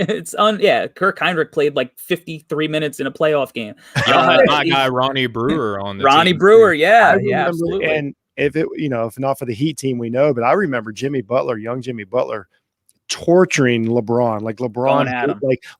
Kirk Heinrich played like 53 minutes in a playoff game. My guy, Ronnie Brewer on the team. Brewer. Absolutely. And if not for the Heat team, we know, but I remember young Jimmy Butler, torturing LeBron.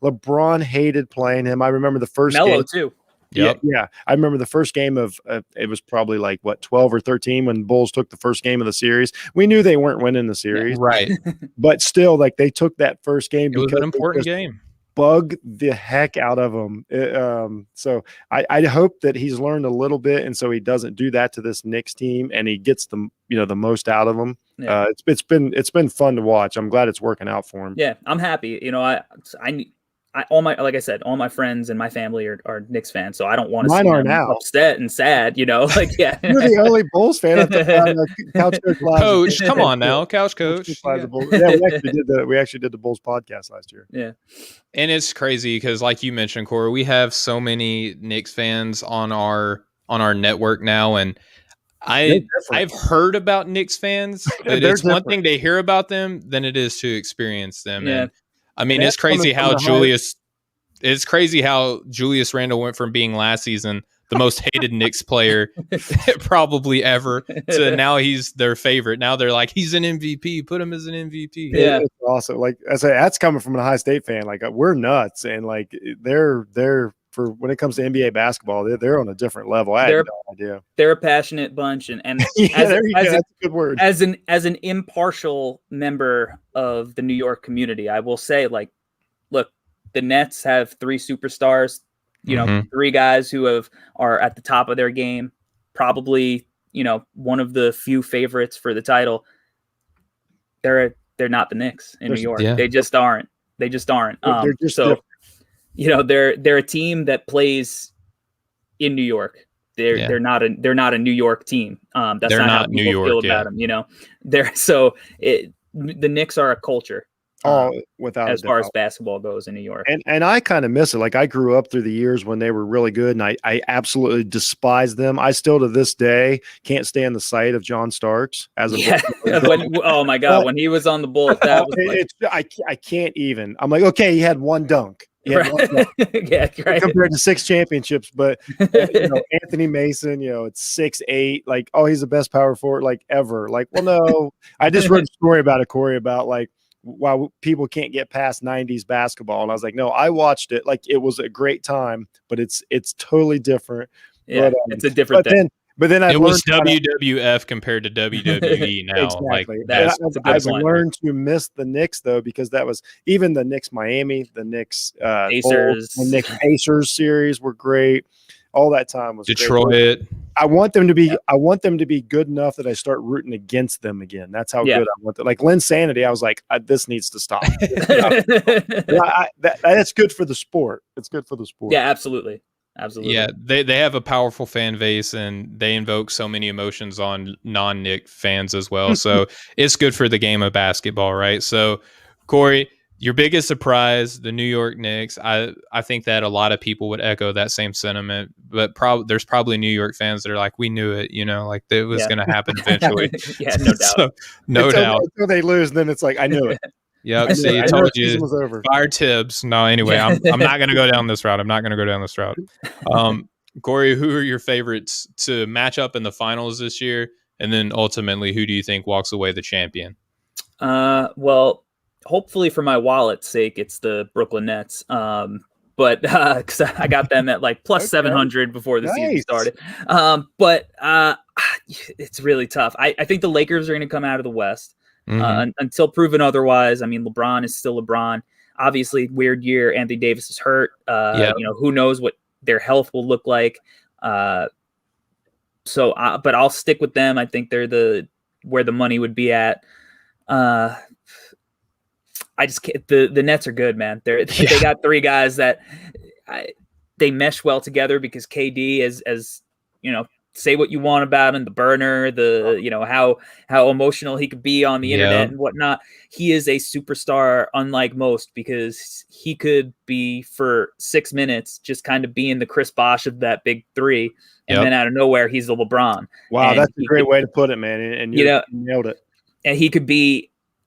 LeBron hated playing him. I remember the first Melo game too. Yep. Yeah. I remember the first game of it was probably 12 or 13 when Bulls took the first game of the series. We knew they weren't winning the series. Right. But still, they took that first game. It was an important game. Bug the heck out of them. So I hope that he's learned a little bit, and so he doesn't do that to this Knicks team, and he gets the most out of them. Yeah. It's been fun to watch. I'm glad it's working out for him. Yeah, I'm happy. All my friends and my family are Knicks fans, so I don't want to see them upset and sad. You're the only Bulls fan at the Couch Coach Live. Coach, come on now, Couch Coach. We actually did the Bulls podcast last year. Yeah, and it's crazy because, like you mentioned, Corey, we have so many Knicks fans on our network now, and I've heard about Knicks fans, but it's one thing to hear about them than it is to experience them. Yeah. And I mean, it's crazy how Julius Randle went from being last season the most hated Knicks player probably ever, to now he's their favorite. Now they're like, he's an MVP. Put him as an MVP. Yeah. It's awesome. Like I say, that's coming from an Ohio State fan. Like we're nuts, and like they're for when it comes to NBA basketball, they're on a different level. I had no idea. They're a passionate bunch, and yeah, that's a good word. As an impartial member of the New York community, I will say, like, look, the Nets have 3 superstars. You know, 3 guys who are at the top of their game. Probably, you know, one of the few favorites for the title. They're not the Knicks in New York. Yeah. They just aren't. They're just different. You know, they're a team that plays in New York. They're not a New York team. That's not how people feel about them. You know, the Knicks are a culture. Without as far as basketball goes in New York. And I kind of miss it. Like I grew up through the years when they were really good, and I absolutely despise them. I still to this day can't stand the sight of John Starks as a oh my God, when he was on the Bulls, that was I can't even. I'm like, okay, he had one dunk. Yeah, right. Compared to 6 championships, but you know, Anthony Mason, you know, it's 6'8", like, oh, he's the best power forward like ever. Like, well, no, I just read a story about it, Corey, about like why people can't get past 90s basketball, and I was like, no, I watched it, like it was a great time, but it's totally different. Yeah, but, it's a different thing. But then it was WWF compared to WWE now. Exactly. Like I've learned to miss the Knicks though, because that was even the Knicks Miami, the Knicks Pacers, the Knicks Pacers series were great. All that time was Detroit. Great. I want them to be good enough that I start rooting against them again. That's how good I want them. Like Lynn Sanity, I was like, this needs to stop. That's good for the sport. It's good for the sport. Yeah, absolutely. Absolutely. Yeah, they have a powerful fan base, and they invoke so many emotions on non-Knick fans as well. So it's good for the game of basketball, right? So, Corey, your biggest surprise, the New York Knicks. I think that a lot of people would echo that same sentiment, but there's probably New York fans that are like, we knew it, you know, like it was going to happen eventually. Yeah, no doubt. So, no doubt. Until they lose, then it's like, I knew it. Yep. See, I told you. Fire Tibbs. No, anyway, I'm not going to go down this route. Corey, who are your favorites to match up in the finals this year? And then ultimately, who do you think walks away the champion? Well, hopefully for my wallet's sake, it's the Brooklyn Nets. But because I got them at like plus 700 before the season started. But it's really tough. I think the Lakers are going to come out of the West. Until proven otherwise. I mean, LeBron is still LeBron. Obviously, weird year. Anthony Davis is hurt. You know, who knows what their health will look like. But I'll stick with them. I think they're where the money would be at. I just can't. The Nets are good, man. They got 3 guys that they mesh well together, because KD as you know. Say what you want about him, the burner, you know, how emotional he could be on the internet and whatnot. He is a superstar unlike most, because he could be for 6 minutes just kind of being the Chris Bosh of that big 3, and then out of nowhere he's the LeBron. Wow, that's a great way to put it, man. And you nailed it. And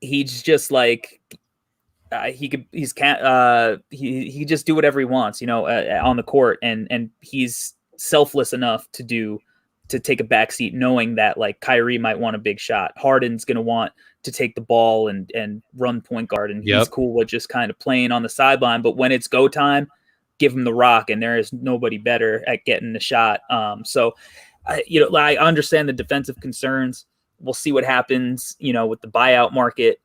he's just like he could just do whatever he wants, you know, on the court, and he's selfless enough to take a backseat, knowing that like Kyrie might want a big shot. Harden's going to want to take the ball and run point guard. And he's cool with just kind of playing on the sideline. But when it's go time, give him the rock. And there is nobody better at getting the shot. So I understand the defensive concerns. We'll see what happens, you know, with the buyout market.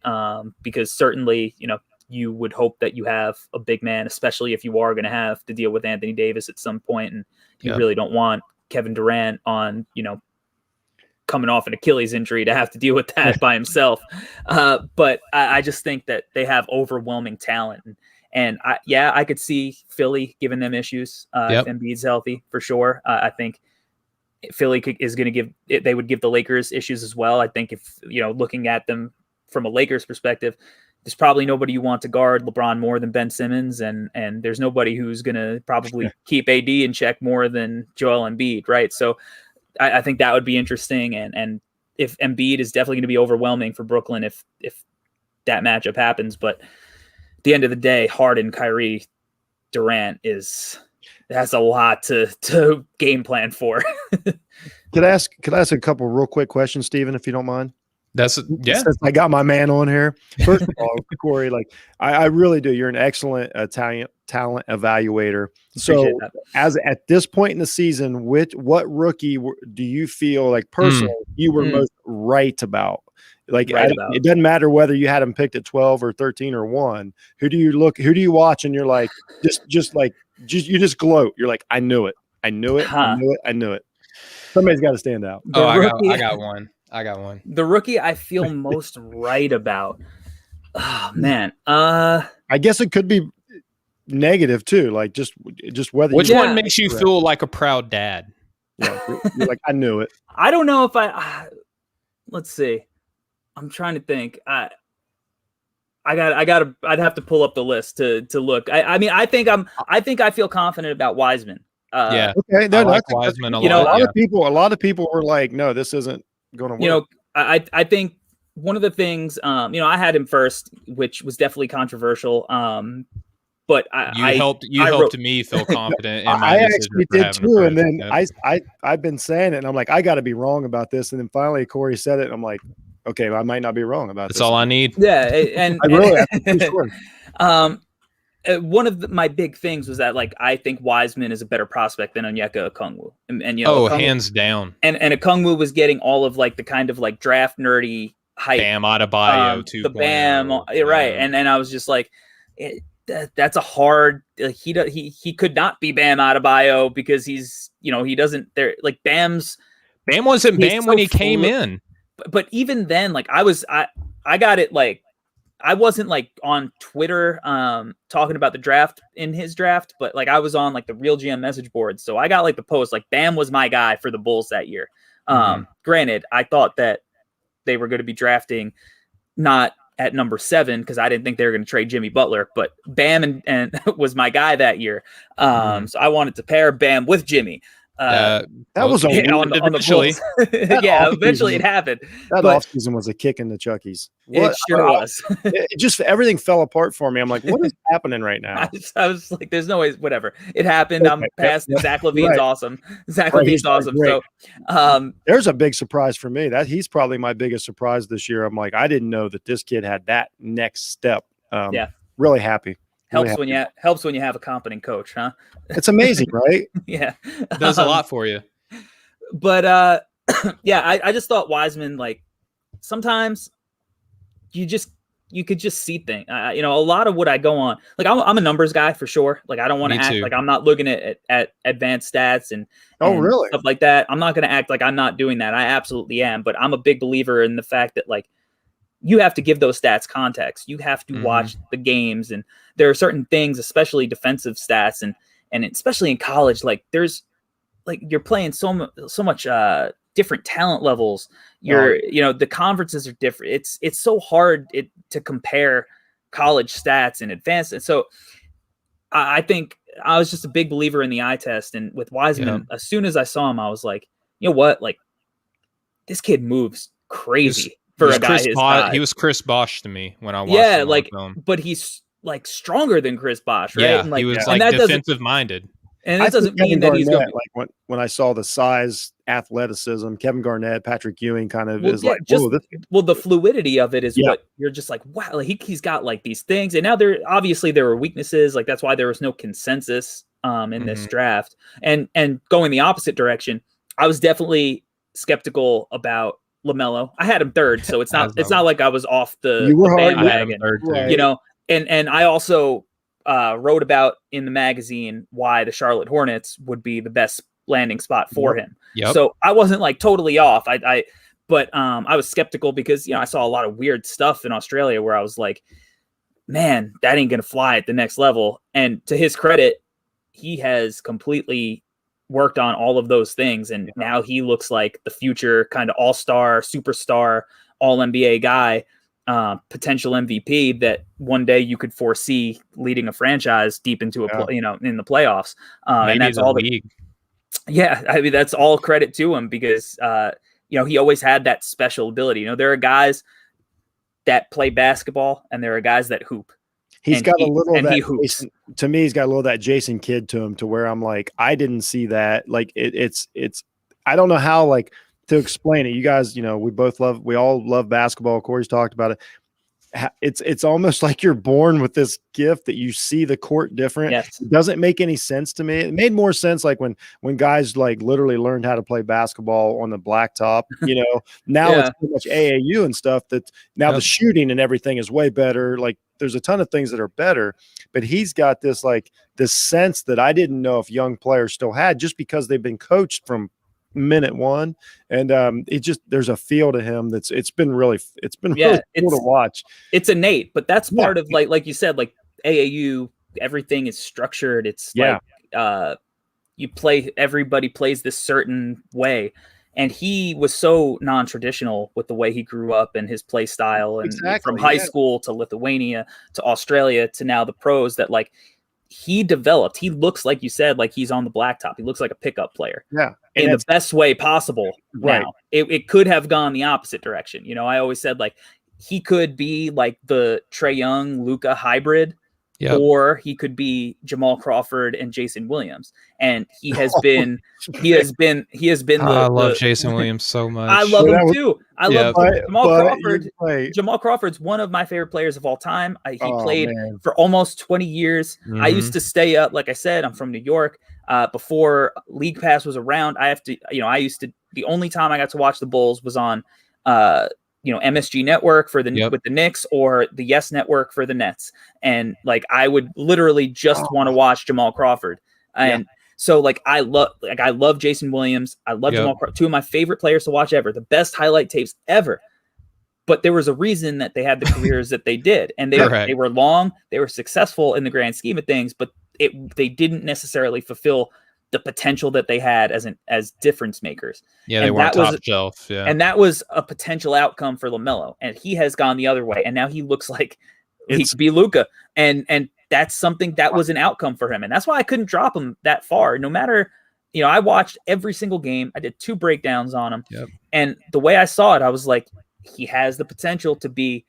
Because certainly, you know, you would hope that you have a big man, especially if you are going to have to deal with Anthony Davis at some point, and you really don't want Kevin Durant on, you know, coming off an Achilles injury to have to deal with that by himself. But I just think that they have overwhelming talent, and I could see Philly giving them issues if Embiid's healthy, for sure. I think Philly they would give the Lakers issues as well. I think if, you know, looking at them from a Lakers perspective, there's probably nobody you want to guard LeBron more than Ben Simmons, and there's nobody who's going to probably keep AD in check more than Joel Embiid, right? So I think that would be interesting, and if Embiid is definitely going to be overwhelming for Brooklyn if that matchup happens. But at the end of the day, Harden, Kyrie, Durant is that's a lot to game plan for. Could I ask a couple real quick questions, Stephen, if you don't mind? Since I got my man on here. First of all, Corey, like I really do. You're an excellent talent evaluator. So, at this point in the season, what rookie do you feel like personally you were most right about? Like, it doesn't matter whether you had him picked at 12 or 13 or 1. Who do you watch and you're like, you just gloat. You're like, I knew it. I knew it. I knew it. I knew it. Somebody's got to stand out. I got one. The rookie I feel most right about. Oh man. I guess it could be negative too. Like just whether which one makes you feel like a proud dad? Yeah, you're like, I knew it. I don't know if let's see. I'm trying to think. I'd have to pull up the list to look. I mean, I think I feel confident about Wiseman. Yeah. Okay. I like Wiseman a lot. A lot of people were like, no, this isn't going to work. I think one of the things, I had him first, which was definitely controversial. But you helped me feel confident in my I actually did too. And then I've been saying it and I'm like, I got to be wrong about this. And then finally Corey said it. And I'm like, okay, I might not be wrong about this. That's all I need. Yeah. And I really sure. One of my big things was that, like, I think Wiseman is a better prospect than Onyeka Okongwu. And Okongwu, hands down. And Okongwu was getting all of like the kind of like draft nerdy hype. Bam Adebayo, the Bam, right? And I was just like, that's a hard. He could not be Bam Adebayo because he's he doesn't there like Bam wasn't Bam when he came in. But even then, like I got it like. I wasn't like on Twitter talking about the draft in his draft, but like I was on like the Real GM message board. So I got like the post, like Bam was my guy for the Bulls that year. Granted, I thought that they were going to be drafting not at number 7 because I didn't think they were going to trade Jimmy Butler, but Bam and was my guy that year. So I wanted to pair Bam with Jimmy. That was on the Bulls. Eventually it happened. That offseason was a kick in the Chuckies. It sure was. It just everything fell apart for me. I'm like, what is happening right now? I was like, there's no way. Whatever. It happened. I'm past. Zach LaVine's awesome. Zach LaVine's awesome. Great. So there's a big surprise for me. That he's probably my biggest surprise this year. I'm like, I didn't know that this kid had that next step. Really happy. Helps when you have a competent coach, huh? It's amazing, right? Yeah. It does a lot for you. But I just thought Wiseman, like, sometimes you could just see things. A lot of what I go on, like I'm a numbers guy for sure. Like I don't want to act like I'm not looking at advanced stats and really stuff like that. I'm not going to act like I'm not doing that. I absolutely am. But I'm a big believer in the fact that, like, you have to give those stats context. You have to watch the games, and there are certain things, especially defensive stats, and especially in college, like there's like you're playing so much different talent levels. The conferences are different. It's so hard to compare college stats and advanced. And so I think I was just a big believer in the eye test. And with Wiseman, as soon as I saw him, I was like, you know what? Like, this kid moves crazy. For a guy his size. He was Chris Bosh to me when I watched him on film. But he's like stronger than Chris Bosh, right? Yeah, and like, he was like defensive minded. And that doesn't mean that he's going to like when I saw the size, athleticism, Kevin Garnett, Patrick Ewing kind of the fluidity of it is what you're just like, wow, like he's got like these things. And now there were weaknesses. Like that's why there was no consensus in this draft. And going the opposite direction, I was definitely skeptical about LaMelo. I had him third, so it's not like I was off the bandwagon. Right. And I also wrote about in the magazine why the Charlotte Hornets would be the best landing spot for him. Yep. So I wasn't like totally off. But I was skeptical because I saw a lot of weird stuff in Australia where I was like, man, that ain't gonna fly at the next level. And to his credit, he has completely worked on all of those things, and now he looks like the future kind of all-star, superstar, all-NBA guy, potential MVP that one day you could foresee leading a franchise deep into in the playoffs. And that's all league. I mean, that's all credit to him because he always had that special ability. There are guys that play basketball and there are guys that hoop. He's got a little of that hoops. To me, he's got a little of that Jason Kidd to him, to where I'm like, I didn't see that. Like it's I don't know how like to explain it. You guys, we all love basketball. Corey's talked about it. It's almost like you're born with this gift that you see the court different. Yes. It doesn't make any sense to me. It made more sense like when guys like literally learned how to play basketball on the blacktop. Now it's so much AAU and stuff that now the shooting and everything is way better. Like there's a ton of things that are better, but he's got this sense that I didn't know if young players still had, just because they've been coached from minute one, and there's a feel to him it's been really cool to watch. It's innate, but that's part of like you said, like AAU, everything is structured. It's everybody plays this certain way, and he was so non-traditional with the way he grew up and his play style, and from high school to Lithuania to Australia to now the pros, that like he developed. He looks, like you said, like he's on the blacktop. He looks like a pickup player. Yeah. In the best way possible. Right. Now, it could have gone the opposite direction. I always said like he could be like the Trae Young, Luka hybrid, or he could be Jamal Crawford and Jason Williams. And he has been, I love Jason Williams so much. I love him too. I love Jamal Crawford. Jamal Crawford's one of my favorite players of all time. He played for almost 20 years. Mm-hmm. I used to stay up. Like I said, I'm from New York. Before League Pass was around, the only time I got to watch the Bulls was on, MSG Network with the Knicks, or the Yes Network for the Nets. And like, I would literally just want to watch Jamal Crawford. And so like, I love Jason Williams. I love Jamal Crawford, two of my favorite players to watch ever, the best highlight tapes ever. But there was a reason that they had the careers that they did. And they were long, they were successful in the grand scheme of things, but they didn't necessarily fulfill the potential that they had as difference makers. Yeah, they weren't top shelf. Yeah, and that was a potential outcome for LaMelo, and he has gone the other way, and now he looks like he could be Luka, and that's something that was an outcome for him, and that's why I couldn't drop him that far. No matter, I watched every single game. I did 2 breakdowns on him, and the way I saw it, I was like, he has the potential to be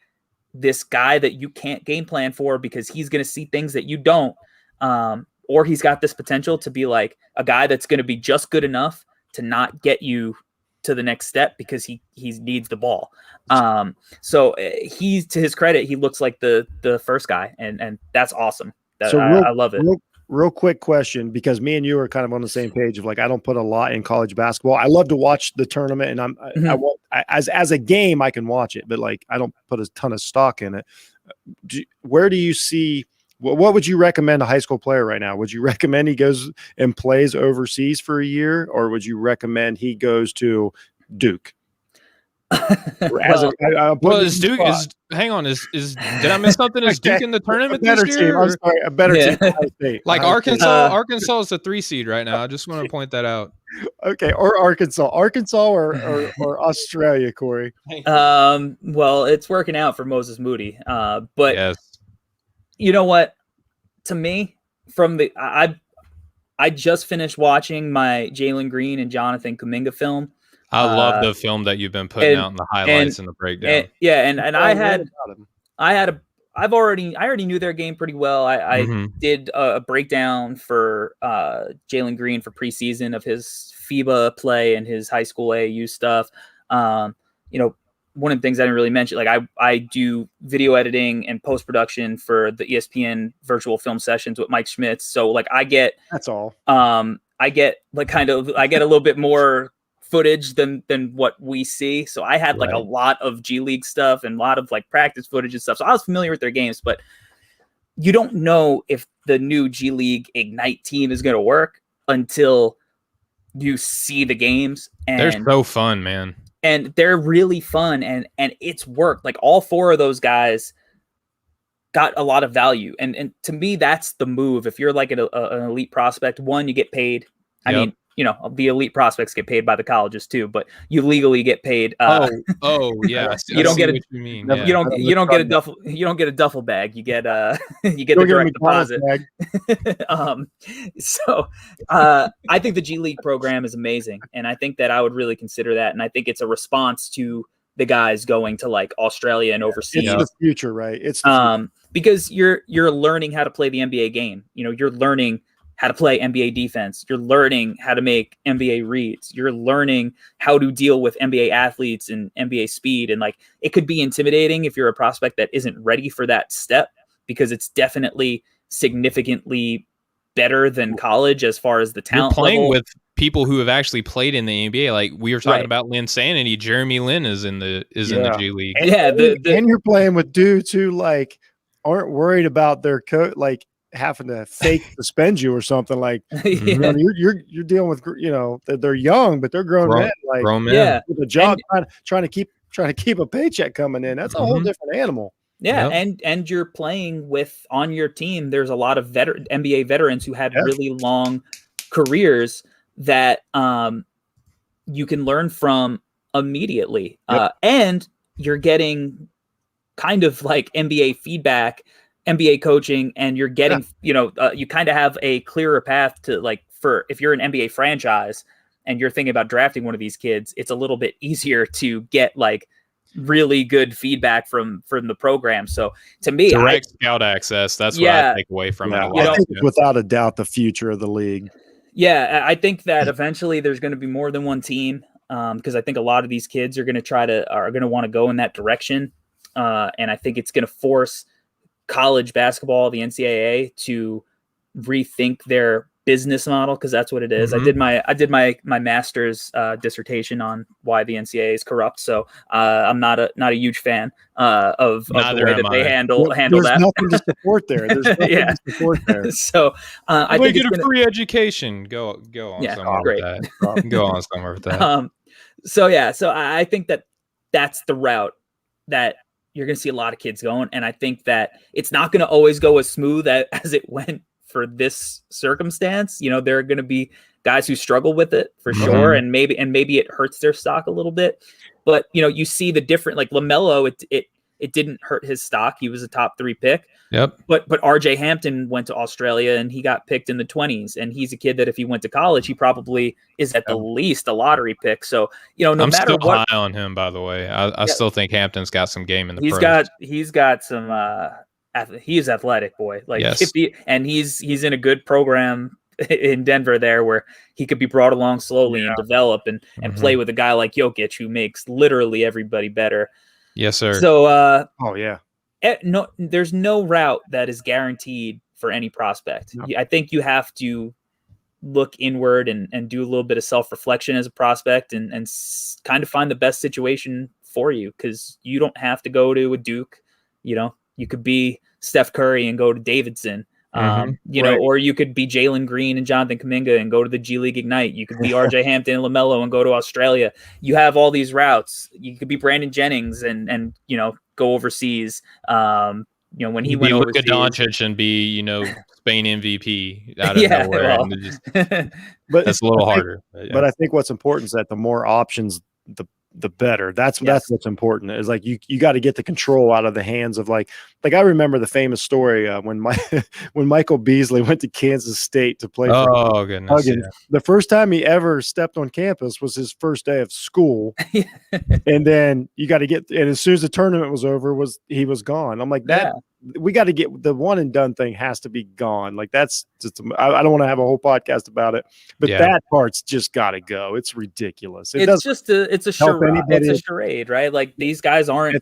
this guy that you can't game plan for, because he's going to see things that you don't. Or he's got this potential to be like a guy that's going to be just good enough to not get you to the next step because he needs the ball. So he's, to his credit, he looks like the first guy, and that's awesome. I love it. Real quick question, because me and you are kind of on the same page of like, I don't put a lot in college basketball. I love to watch the tournament, and as a game, I can watch it, but like, I don't put a ton of stock in it. Where do you see? What would you recommend a high school player right now? Would you recommend he goes and plays overseas for a year, or would you recommend he goes to Duke? Is Duke? Hang on, did I miss something? Is Duke in the tournament this year? I'm sorry, a better team. Like Arkansas is the 3 seed right now. I just want to point that out. Okay, or Arkansas or Australia, Corey. Well, it's working out for Moses Moody, but yes. You know what? To me, I just finished watching my Jalen Green and Jonathan Kuminga film. I love the film that you've been putting out in the highlights and the breakdown. I already knew their game pretty well. I did a breakdown for Jalen Green for preseason of his FIBA play and his high school AAU stuff. One of the things I didn't really mention, like I do video editing and post-production for the ESPN virtual film sessions with Mike Schmitz. So like I get a little bit more footage than what we see. So I had like a lot of G League stuff and a lot of like practice footage and stuff. So I was familiar with their games, but you don't know if the new G League Ignite team is going to work until you see the games. And they're so fun, man. And they're really fun, and it's worked. Like all 4 of those guys got a lot of value, and to me, that's the move. If you're like an elite prospect, one, you get paid. I mean, the elite prospects get paid by the colleges too, but you legally get paid. Yeah, you don't get you don't get a duffel bag. You get the direct deposit. So I think the G League program is amazing, and I think that I would really consider that, and I think it's a response to the guys going to like Australia and overseas. It's the future, right? It's because you're learning how to play the NBA game. You're learning how to play NBA defense. You're learning how to make NBA reads. You're learning how to deal with NBA athletes and NBA speed. And like, it could be intimidating if you're a prospect that isn't ready for that step, because it's definitely significantly better than college as far as the talent You're playing level. with people who have actually played in the NBA. Like we were talking about Linsanity. Jeremy Lin is in the G League. And you're playing with dudes who like aren't worried about their like having to fake suspend you or something. Like you're dealing with, they're young, but they're grown men. Like with a job, trying to keep a paycheck coming in. That's a whole different animal. Yeah, and you're playing with, on your team, there's a lot of NBA veterans who had really long careers that you can learn from immediately. And you're getting kind of like NBA feedback, NBA coaching, and you're getting, you kind of have a clearer path to, like, for if you're an NBA franchise and you're thinking about drafting one of these kids, it's a little bit easier to get like really good feedback from the program. So to me, direct scout access, that's what I take away from it. I think it's without a doubt the future of the league. Yeah, I think that eventually there's going to be more than one team, because I think a lot of these kids are going to want to go in that direction, and I think it's going to force college basketball, the NCAA, to rethink their business model, because that's what it is. I did my master's dissertation on why the NCAA is corrupt, so I'm not a huge fan of the way that they handle that. There's nothing to support there. There's nothing to support there. So I think get a free education. Go on somewhere with that. Go on somewhere with that. So I think that's the route that you're going to see a lot of kids going, and I think that it's not going to always go as smooth as it went for this circumstance. There are going to be guys who struggle with it for sure, and maybe it hurts their stock a little bit. But you see the different, like LaMelo, it didn't hurt his stock. He was a top 3 pick. Yep. But RJ Hampton went to Australia and he got picked in the 20s, and he's a kid that if he went to college, he probably is at the least a lottery pick. So no I'm matter still what, high on him, by the way. I still think Hampton's got some game in the pros. He's got some. He's athletic, boy. Like, and he's in a good program in Denver there, where he could be brought along slowly and develop and play with a guy like Jokic, who makes literally everybody better. Yes, sir. So, no, there's no route that is guaranteed for any prospect. No. I think you have to look inward and do a little bit of self-reflection as a prospect and kind of find the best situation for you, because you don't have to go to a Duke. You could be Steph Curry and go to Davidson, or you could be Jalen Green and Jonathan Kuminga and go to the G League Ignite. You could be RJ Hampton and LaMelo and go to Australia. You have all these routes. You could be Brandon Jennings and go overseas. When he went overseas, Luka Doncic and be Spain MVP out of nowhere. But that's a little harder. But I think what's important is that the more options, the better. That's what's important. Is like you got to get the control out of the hands of like I remember the famous story when Michael Beasley went to Kansas State to play for Huggins. Yeah. The first time he ever stepped on campus was his first day of school. And then you got to and as soon as the tournament was over, he was gone. I'm like, we got to get the one and done thing has to be gone. Like that's just, I don't want to have a whole podcast about it, but that part's just got to go. It's ridiculous. It's a charade. It's a charade, right? Like these guys aren't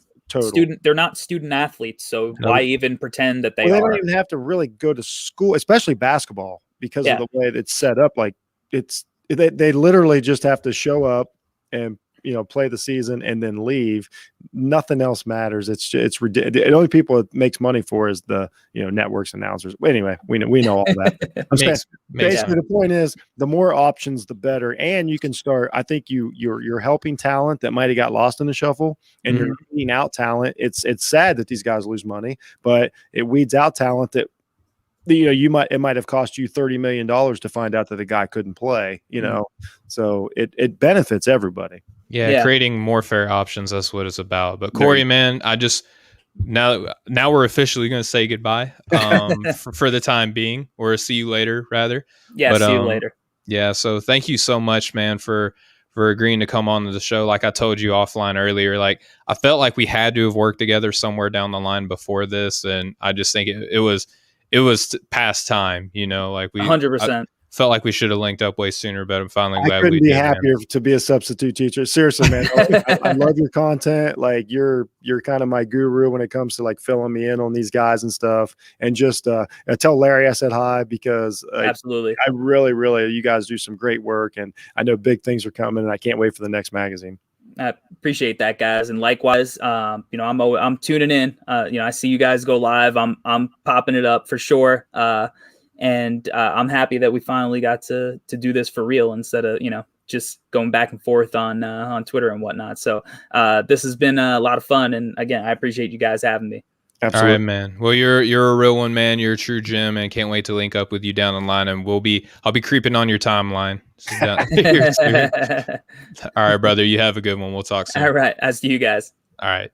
they're not student athletes. So why even pretend that they are? They don't even have to really go to school, especially basketball, because of the way it's set up. Like they literally just have to show up and play the season and then leave. Nothing else matters. It's ridiculous. The only people it makes money for is the networks, announcers. Anyway, we know all that. Basically, the point is the more options, the better. And you can start. I think you're helping talent that might have got lost in the shuffle, and you're weeding out talent. It's sad that these guys lose money, but it weeds out talent that it might have cost you $30 million to find out that the guy couldn't play. So it benefits everybody. Yeah, creating more fair options. That's what it's about. But Corey, man, I just now we're officially going to say goodbye for the time being, or see you later, rather. Yeah, see you later. Yeah. So thank you so much, man, for for agreeing to come on the show. Like I told you offline earlier, like I felt like we had to have worked together somewhere down the line before this, and I just think it was past time. Like we 100%. Felt like we should have linked up way sooner, but I'm finally glad couldn't we be did. happier to be a substitute teacher. Seriously, man. I love your content. Like you're kind of my guru when it comes to like filling me in on these guys and stuff. And just tell Larry I said hi, because absolutely, I really, you guys do some great work, and I know big things are coming, and I can't wait for the next magazine. I appreciate that, guys, and likewise, I'm tuning in. I see you guys go live. I'm popping it up for sure. And I'm happy that we finally got to do this for real instead of, just going back and forth on Twitter and whatnot. So this has been a lot of fun. And again, I appreciate you guys having me. Absolutely. All right, man. Well, you're a real one, man. You're a true gem, and can't wait to link up with you down the line. And I'll be creeping on your timeline. All right, brother. You have a good one. We'll talk soon. All right. As to you guys. All right.